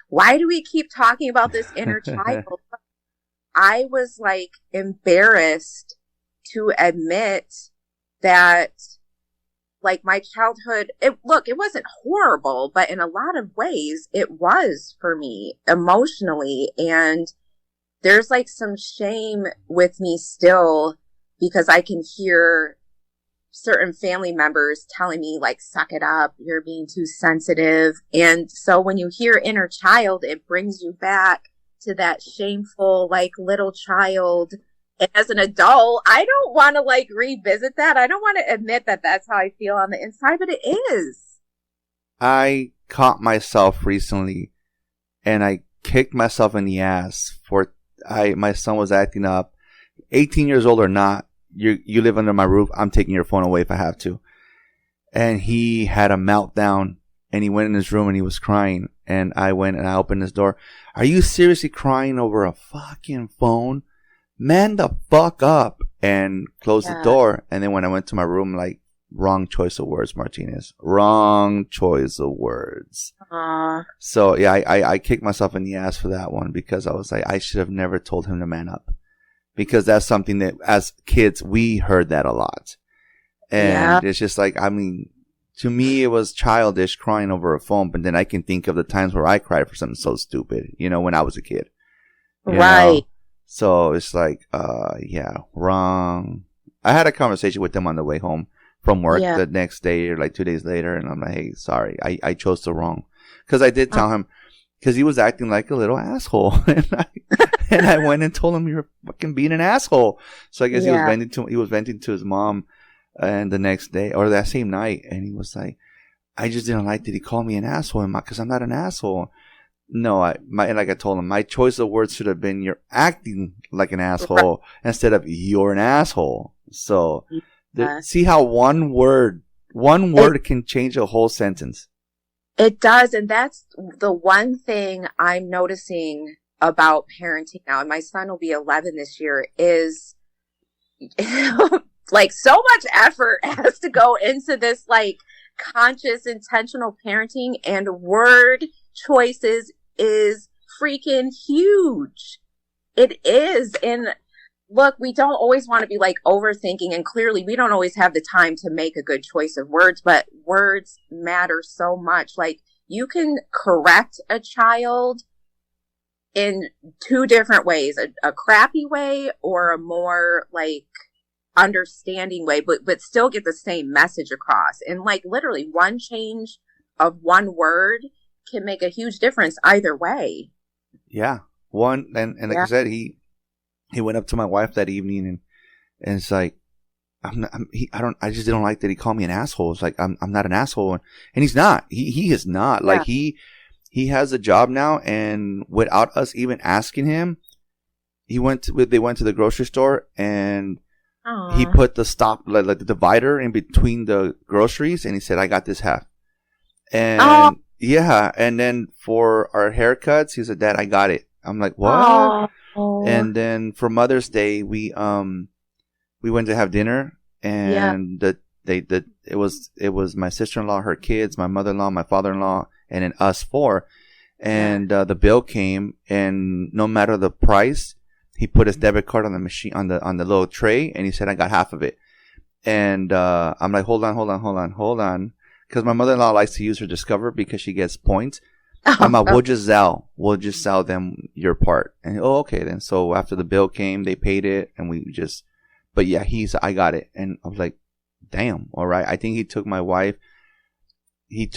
Why do we keep talking about this inner child? I was like embarrassed to admit that like my childhood, it wasn't horrible, but in a lot of ways it was for me emotionally. And there's like some shame with me still, because I can hear certain family members telling me like, suck it up, you're being too sensitive. And so when you hear inner child, it brings you back to that shameful, like little child. And as an adult, I don't want to like revisit that. I don't want to admit that that's how I feel on the inside, but it is. I caught myself recently and I kicked myself in the ass for my son was acting up. 18 years old or not, you live under my roof. I'm taking your phone away if I have to. And he had a meltdown and he went in his room and he was crying. And I went and I opened his door. Are you seriously crying over a fucking phone? Man the fuck up. and closed the door. And then when I went to my room, like, wrong choice of words, Martinez. Wrong choice of words. So yeah, I kicked myself in the ass for that one, because I was like, I should have never told him to man up, because that's something that as kids we heard that a lot, and it's just like, I mean, to me it was childish crying over a phone, but then I can think of the times where I cried for something so stupid, when I was a kid, right? So it's like, yeah, wrong. I had a conversation with him on the way home from work the next day, or like 2 days later, and I'm like, hey, sorry, I chose the wrong, because I did tell him, because he was acting like a little asshole, and I went and told him, you're fucking being an asshole. So I guess he was venting to his mom, and the next day or that same night, and he was like, I just didn't like that he called me an asshole, because I'm not an asshole. No, like I told him, my choice of words should have been, you're acting like an asshole instead of you're an asshole. So. See how one word can change a whole sentence. It does. And that's the one thing I'm noticing about parenting now. And my son will be 11 this year, is like, so much effort has to go into this, like, conscious, intentional parenting, and word choices is freaking huge. It is. And look, we don't always want to be like overthinking, and clearly we don't always have the time to make a good choice of words, but words matter so much. Like, you can correct a child in two different ways, a crappy way or a more like understanding way, but still get the same message across. And like, literally one change of one word can make a huge difference either way. Yeah. And like I said, he went up to my wife that evening and it's like, I just didn't like that he called me an asshole. It's like, I'm not an asshole. And he's not. He is not. Yeah. Like, he has a job now, and without us even asking him, they went to the grocery store, and he put the like the divider in between the groceries, and he said, I got this half. And yeah. And then for our haircuts, he said, Dad, I got it. I'm like, what? And then for Mother's Day, we went to have dinner, and it was my sister-in-law, her kids, my mother-in-law, my father-in-law, and then us four. And the bill came, and no matter the price, he put his debit card on the machine, on the little tray, and he said, I got half of it. And I'm like, hold on, because my mother-in-law likes to use her Discover because she gets points. I'm like, we'll just sell them your part. And okay then. So after the bill came, they paid it, and but yeah, I got it. And I was like, damn, all right. I think he took my wife, they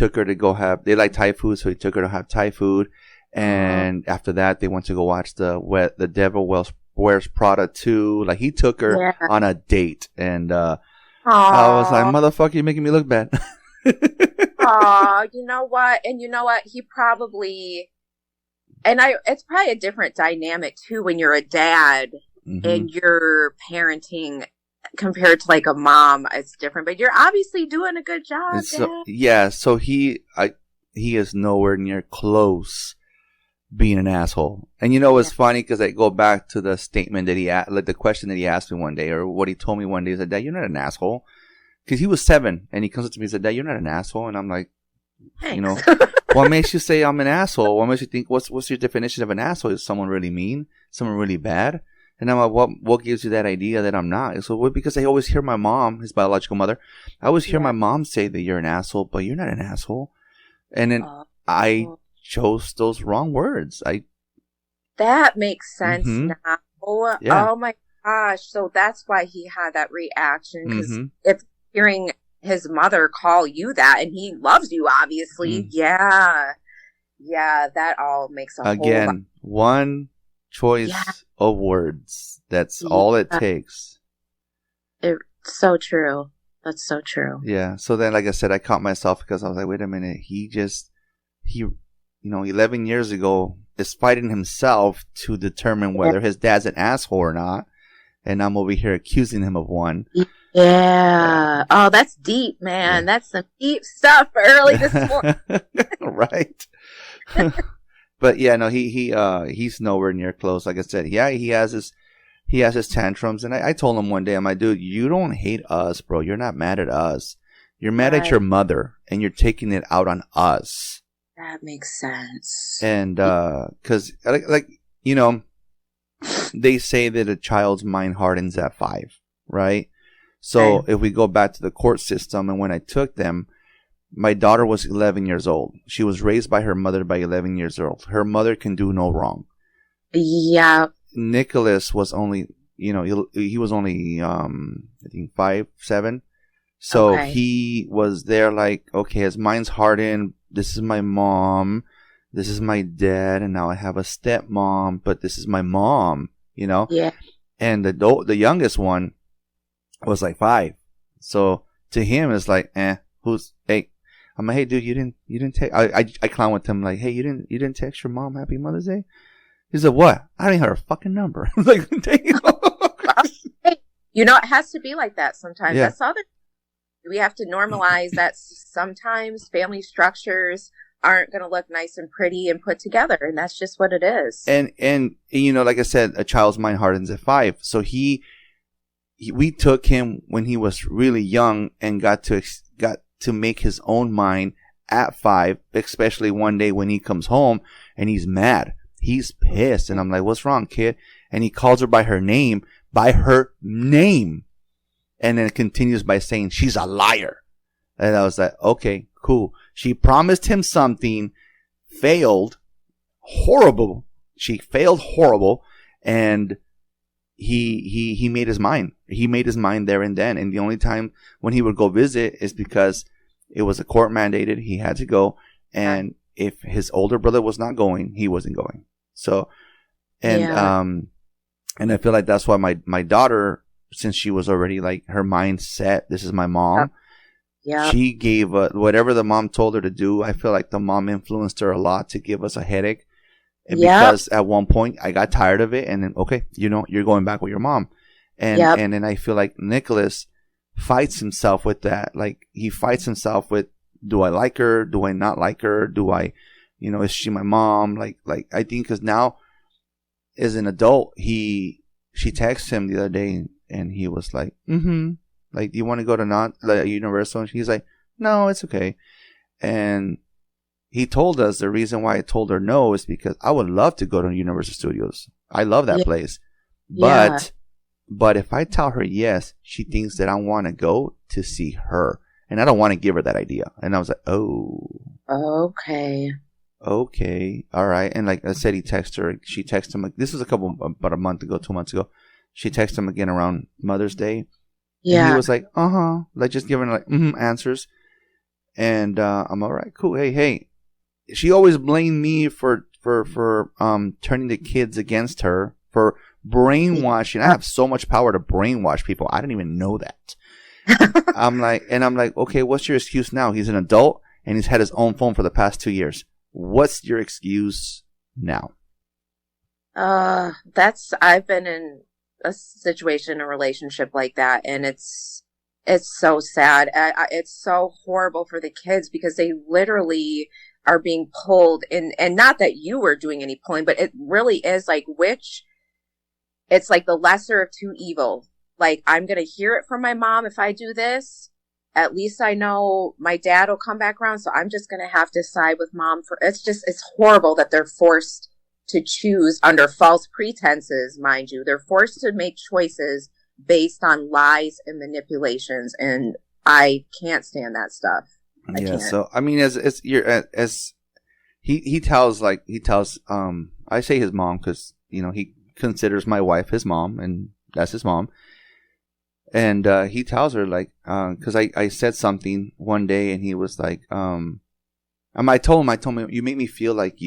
like Thai food, so he took her to have Thai food. And after that, they went to go watch the Devil Wears Prada 2. Like, he took her on a date. And I was like, motherfucker, you're making me look bad. You know what? And you know what? He probably, it's probably a different dynamic too when you're a dad and you're parenting compared to like a mom. It's different, but you're obviously doing a good job. So he is nowhere near close being an asshole. And it's funny because I go back to the statement that the question that he asked me one day, or what he told me one day. He said, Dad, you're not an asshole. Because he was 7, and he comes up to me and said, Dad, you're not an asshole. And I'm like, thanks. What makes you say I'm an asshole? What makes you think, what's your definition of an asshole? Is someone really mean? Someone really bad? And I'm like, what gives you that idea that I'm not? So, because I always hear my mom, his biological mother, I always hear my mom say that you're an asshole, but you're not an asshole. And then I chose those wrong words. That makes sense now. Yeah. Oh my gosh. So that's why he had that reaction. Because if hearing his mother call you that, and he loves you, obviously. Yeah, that all makes a again whole lot. One choice of words. That's all it takes. It's so true. That's so true. Yeah. So then, like I said, I caught myself because I was like, wait a minute. He 11 years ago is fighting himself to determine whether his dad's an asshole or not, and I'm over here accusing him of one. Yeah. Oh, that's deep, man. Yeah. That's some deep stuff early this morning. Right. But yeah, no, he's nowhere near close. Like I said, he has he has his tantrums. And I told him one day, I'm like, dude, you don't hate us, bro. You're not mad at us. You're mad at your mother, and you're taking it out on us. That makes sense. And because like you know, they say that a child's mind hardens at 5, right? So if we go back to the court system, and when I took them, my daughter was 11 years old. She was raised by her mother by 11 years old. Her mother can do no wrong. Yeah. Nicholas was only, you know, he was only I think 5, 7. So he was there like, okay, his mind's hardened. This is my mom. This is my dad. And now I have a stepmom, but this is my mom, you know? Yeah. And the youngest one was like 5. So to him, it's like, hey, I'm like, hey, dude, you didn't text. I clown with him like, hey, you didn't text your mom Happy Mother's Day? He's like, what? I didn't hear her fucking number. I'm like, damn. You know, it has to be like that sometimes. Yeah. That's all that we have to normalize that sometimes family structures aren't going to look nice and pretty and put together, and that's just what it is. And you know, like I said, a child's mind hardens at 5. So we took him when he was really young and got to make his own mind at 5, especially one day when he comes home and he's mad. He's pissed. And I'm like, what's wrong, kid? And he calls her by her name. And then it continues by saying, she's a liar. And I was like, okay, cool. She promised him something, failed horrible. She failed horrible. And he made his mind. He made his mind there and then. And the only time when he would go visit is because it was a court mandated. He had to go. And if his older brother was not going, he wasn't going. So, and I feel like that's why my daughter, since she was already like her mind set, this is my mom. Yeah. She gave whatever the mom told her to do. I feel like the mom influenced her a lot to give us a headache. And because at one point I got tired of it, and then, okay, you know, you're going back with your mom. And then I feel like Nicholas fights himself with that. Like, he fights himself with, do I like her? Do I not like her? Do I, you know, is she my mom? Like I think because now as an adult, she texted him the other day and he was like, like, do you want to go to Universal? And he's like, no, it's okay. And he told us the reason why I told her no is because I would love to go to Universal Studios. I love that place. But if I tell her yes, she thinks that I want to go to see her. And I don't want to give her that idea. And I was like, oh. Okay. All right. And like I said, she texted him. This was about a month ago, 2 months ago. She texted him again around Mother's Day. Yeah. And he was like, like just giving like answers. And I'm all right, cool. Hey. She always blamed me for turning the kids against her, for brainwashing. I have so much power to brainwash people. I didn't even know that. I'm like, okay, what's your excuse now? He's an adult and he's had his own phone for the past 2 years. What's your excuse now? I've been in a situation, a relationship like that, and it's so sad. It's so horrible for the kids because they literally are being pulled in, and not that you were doing any pulling, but it really is like it's like the lesser of two evils. Like, I'm going to hear it from my mom if I do this. At least I know my dad will come back around. So I'm just going to have to side with mom it's horrible that they're forced to choose under false pretenses, mind you. They're forced to make choices based on lies and manipulations. And I can't stand that stuff. So, I mean, as he tells, I say his mom because, you know, he considers my wife his mom and that's his mom. And he tells her, like, because I said something one day and he was like, I told him, you make me feel like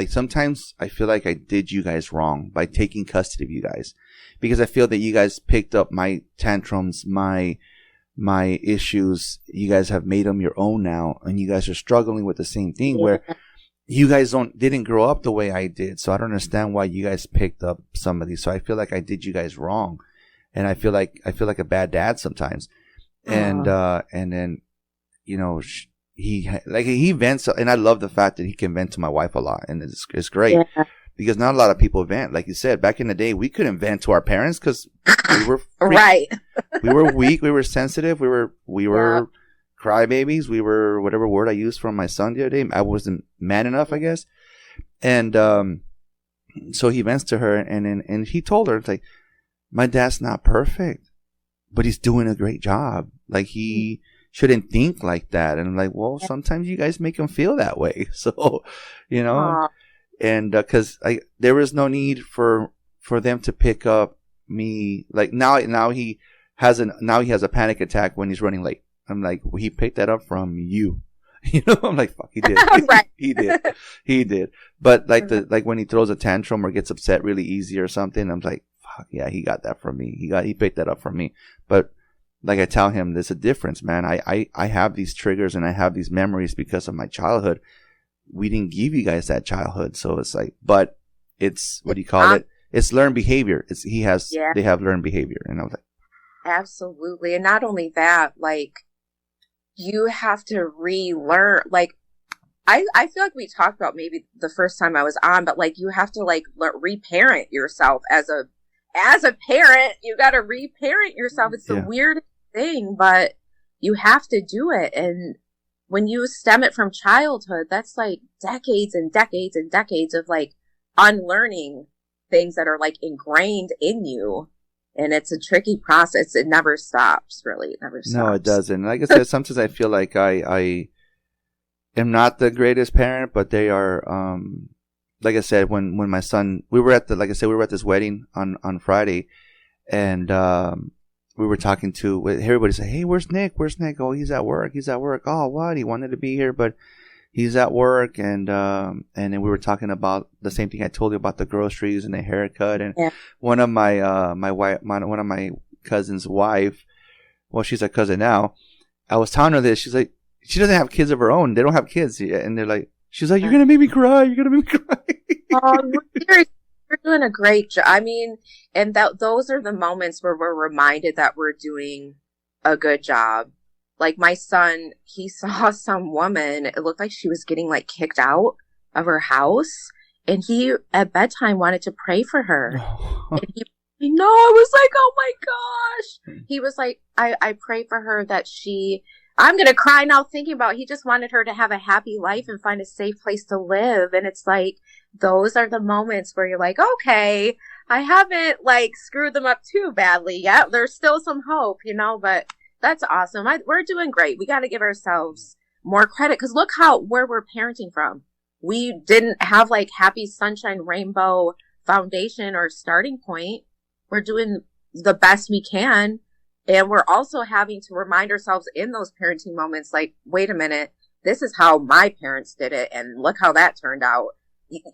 sometimes I feel like I did you guys wrong by taking custody of you guys, because I feel that you guys picked up my tantrums, my issues. You guys have made them your own now, and you guys are struggling with the same thing where you guys didn't grow up the way I did. So I don't understand why you guys picked up some of these. So I feel like I did you guys wrong. And I feel like a bad dad sometimes. And then, you know, he vents, and I love the fact that he can vent to my wife a lot, and it's great because not a lot of people vent. Like you said, back in the day, we couldn't vent to our parents because we were right. We were weak. We were sensitive. We were crybabies. We were, whatever word I used for my son the other day. I wasn't man enough, I guess. And so he vents to her, and he told her, it's like, my dad's not perfect, but he's doing a great job. Like, he shouldn't think like that. And I'm like, well, sometimes you guys make him feel that way. So, you know, and because there was no need for them to pick up me. Like, now he has a panic attack when he's running late. I'm like, well, he picked that up from you. You know, I'm like, fuck, he did. Right. He did. But like when he throws a tantrum or gets upset really easy or something, I'm like, fuck yeah, he got that from me. He picked that up from me. But like I tell him, there's a difference, man. I have these triggers and I have these memories because of my childhood. We didn't give you guys that childhood, so it's like, but it's, what do you call it? It's learned behavior. They have learned behavior, and I was like, absolutely. And not only that, like, you have to relearn, like, I feel like we talked about maybe the first time I was on, but like, you have to like reparent yourself as a parent. You got to reparent yourself. It's the weirdest thing, but you have to do it. And when you stem it from childhood, that's like decades and decades and decades of like unlearning things that are like ingrained in you. And it's a tricky process. It never stops, really. It never stops. No, it doesn't. Like I said, sometimes I feel like I am not the greatest parent, but they are, like I said, when my son, we were at this wedding on Friday, and we were talking to everybody. Said, "Hey, where's Nick? Where's Nick? Oh, he's at work. Oh, what? He wanted to be here, but he's at work." And then we were talking about the same thing I told you about the groceries and the haircut. And one of one of my cousin's wife, well, she's a cousin now. I was telling her this. She's like, she doesn't have kids of her own. They don't have kids yet, and they're like, she's like, "You're gonna make me cry. You're gonna make me cry." You're doing a great job. I mean, and those are the moments where we're reminded that we're doing a good job. Like my son, he saw some woman, it looked like she was getting like kicked out of her house. And he, at bedtime, wanted to pray for her. And I was like, oh my gosh. He was like, I pray for her that I'm going to cry now thinking about, he just wanted her to have a happy life and find a safe place to live. And it's like, those are the moments where you're like, okay, I haven't like screwed them up too badly yet. There's still some hope, you know, but that's awesome. We're doing great. We got to give ourselves more credit, because look where we're parenting from. We didn't have like happy sunshine rainbow foundation or starting point. We're doing the best we can. And we're also having to remind ourselves in those parenting moments, like, wait a minute, this is how my parents did it. And look how that turned out.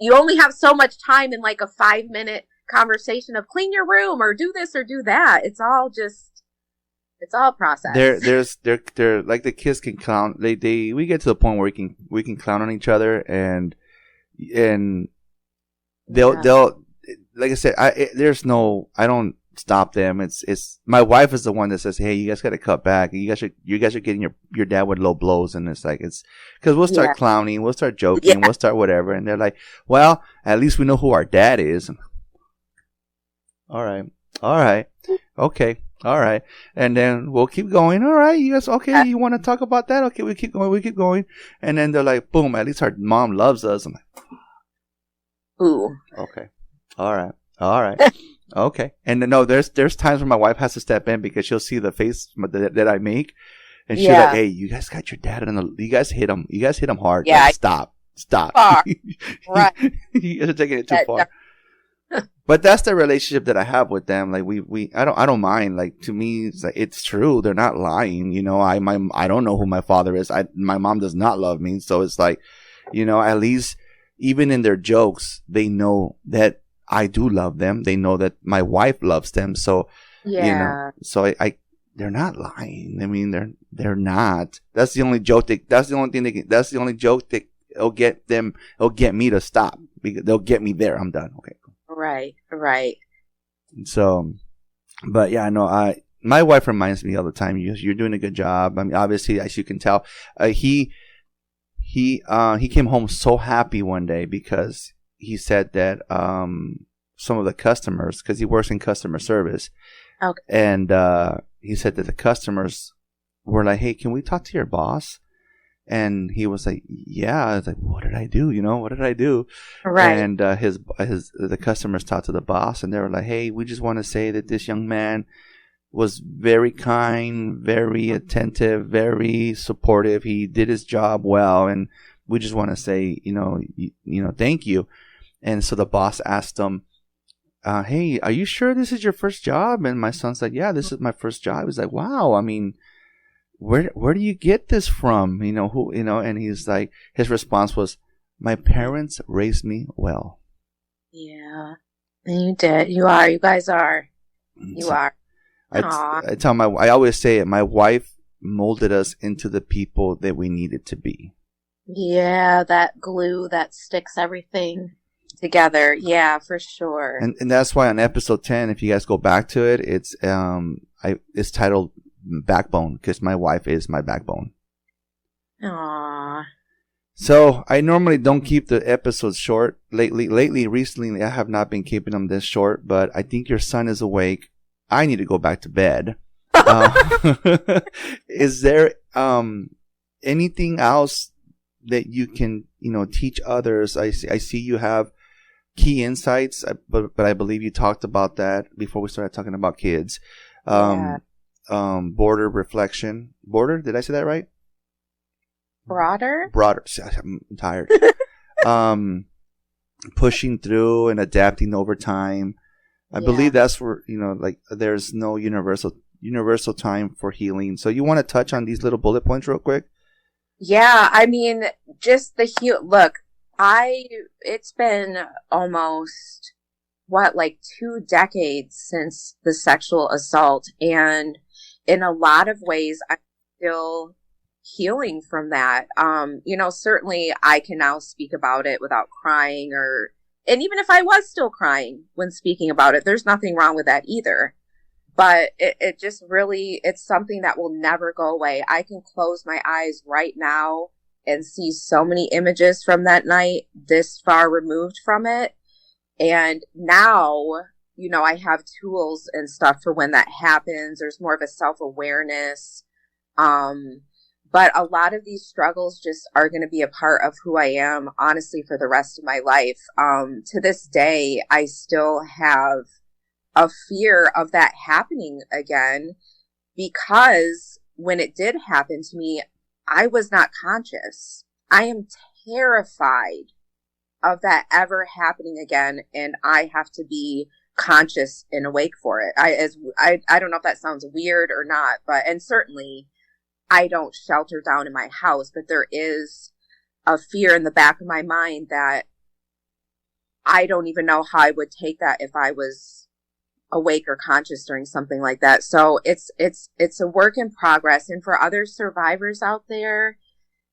You only have so much time in like a 5-minute conversation of clean your room or do this or do that. It's all process. They're like, the kids can clown. We get to the point where we can clown on each other, and they'll like I said, I don't stop them. It's my wife is the one that says, hey, you guys got to cut back. You guys are getting your dad with low blows, and it's like, it's because we'll start clowning, we'll start joking, we'll start whatever, and they're like, well, at least we know who our dad is. All right, okay. All right. And then we'll keep going. All right. You guys, okay. You want to talk about that? Okay. We keep going. And then they're like, boom, at least our mom loves us. I'm like, ooh. Okay. All right. Okay. And then, no, there's times where my wife has to step in because she'll see the face that I make. And she's like, hey, you guys got your dad you guys hit him. You guys hit him hard. Yeah. Like, stop. Far. Right. You guys are taking it too far. But that's the relationship that I have with them. Like I don't mind. Like, to me, it's like, it's true. They're not lying. You know, I don't know who my father is. My mom does not love me. So it's like, you know, at least even in their jokes, they know that I do love them. They know that my wife loves them. So, you know, so they're not lying. I mean, they're not. That's the only joke that's the only joke that will get them, it'll get me to stop, because they'll get me there. I'm done. Okay. Right. So, but yeah, no, my wife reminds me all the time, you're doing a good job. I mean, obviously, as you can tell, he came home so happy one day because he said that some of the customers, because he works in customer service, Okay. and he said that the customers were like, "Hey, can we talk to your boss?" And he was like, "Yeah." I was like, "What did I do? What did I do?" Right. And the customers talked to the boss, and they were like, "Hey, we just want to say that this young man was very kind, very attentive, very supportive. He did his job well, and we just want to say, thank you." And so the boss asked him, "Hey, are you sure this is your first job?" And my son's like, "Yeah, this is my first job." He's like, "Wow, I mean, where do you get this from? And he's like, his response was, "My parents raised me well." Yeah. And you did. You are. You guys are. You are. I always say it. My wife molded us into the people that we needed to be. Yeah, that glue that sticks everything together. Yeah, for sure. And that's why on episode 10, if you guys go back to it, it's titled Backbone, because my wife is my backbone. Aww. So I normally don't keep the episodes short. Recently, I have not been keeping them this short, but I think your son is awake. I need to go back to bed. Is there anything else that you can teach others? I see you have key insights, but I believe you talked about that before we started talking about kids. Border reflection. Border, did I say that right? Broader. I'm tired. Pushing through and adapting over time. I believe that's where, there's no universal time for healing. So you want to touch on these little bullet points real quick? Yeah, I mean, just look, it's been almost 2 decades since the sexual assault. And in a lot of ways, I'm still healing from that. Certainly I can now speak about it without crying, and even if I was still crying when speaking about it, there's nothing wrong with that either. But it just really, it's something that will never go away. I can close my eyes right now and see so many images from that night, this far removed from it. And now, I have tools and stuff for when that happens. There's more of a self-awareness. But a lot of these struggles just are going to be a part of who I am, honestly, for the rest of my life. To this day, I still have a fear of that happening again, because when it did happen to me, I was not conscious. I am terrified of that ever happening again, and I have to be conscious and awake for it. I don't know if that sounds weird or not, and certainly I don't shelter down in my house, but there is a fear in the back of my mind that I don't even know how I would take that if I was awake or conscious during something like that. So it's a work in progress. And for other survivors out there,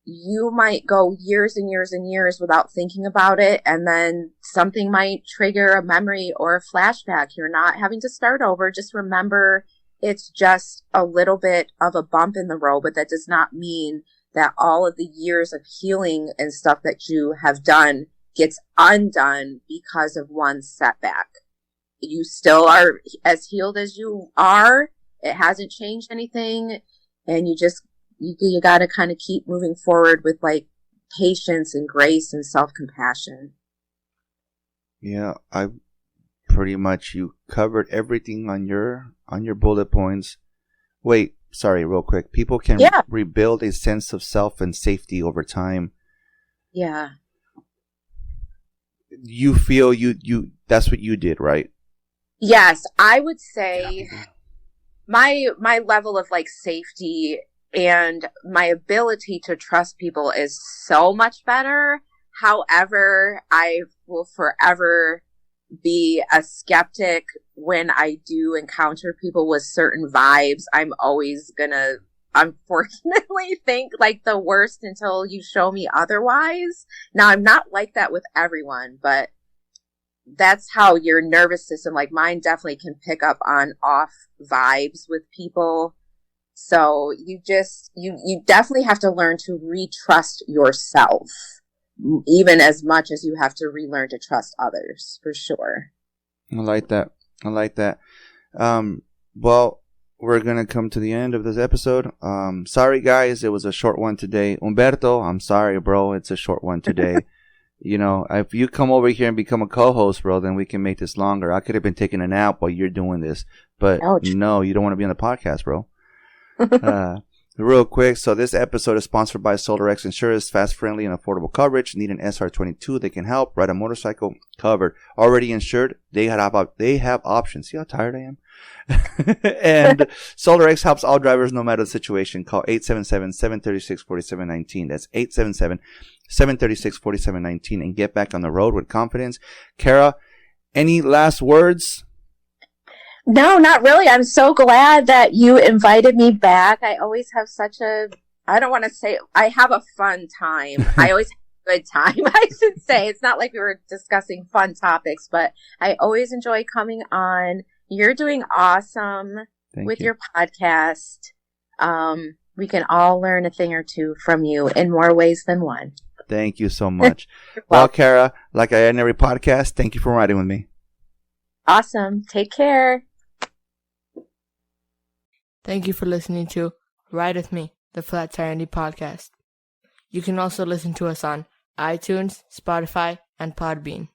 you might go years and years and years without thinking about it, and then something might trigger a memory or a flashback. You're not having to start over. Just remember, it's just a little bit of a bump in the road, but that does not mean that all of the years of healing and stuff that you have done gets undone because of one setback. You still are as healed as you are. It hasn't changed anything. And you got to kind of keep moving forward with patience and grace and self-compassion. Yeah, pretty much you covered everything on your bullet points. Wait, sorry, real quick. People can rebuild a sense of self and safety over time. Yeah. You feel you that's what you did, right? Yes, I would say my level of safety and my ability to trust people is so much better. However, I will forever be a skeptic when I do encounter people with certain vibes. I'm always gonna, unfortunately, think the worst until you show me otherwise. Now, I'm not like that with everyone, but that's how your nervous system, mine, definitely can pick up on off vibes with people. So you definitely have to learn to retrust yourself. even as much as you have to relearn to trust others, for sure. I like that. Well, we're going to come to the end of this episode. Sorry, guys. It was a short one today. Humberto, I'm sorry, bro. It's a short one today. If you come over here and become a co-host, bro, then we can make this longer. I could have been taking a nap while you're doing this. But no, you don't want to be on the podcast, bro. Real quick, so this episode is sponsored by SolarX Insurance. Fast, friendly, and affordable coverage. Need an SR22? They can help. Ride a motorcycle? Covered. Already insured? They have options. See how tired I am? And SolarX helps all drivers no matter the situation. Call 877-736-4719. That's 877-736-4719 and get back on the road with confidence. Kara, any last words? No, not really. I'm so glad that you invited me back. I always have I don't want to say, I have a fun time. I always have a good time, I should say. It's not like we were discussing fun topics, but I always enjoy coming on. You're doing awesome with your podcast. We can all learn a thing or two from you in more ways than one. Thank you so much. Well, Kara, like I end every podcast, thank you for riding with me. Awesome. Take care. Thank you for listening to Ride With Me, the Flat Tire Indie Podcast. You can also listen to us on iTunes, Spotify, and Podbean.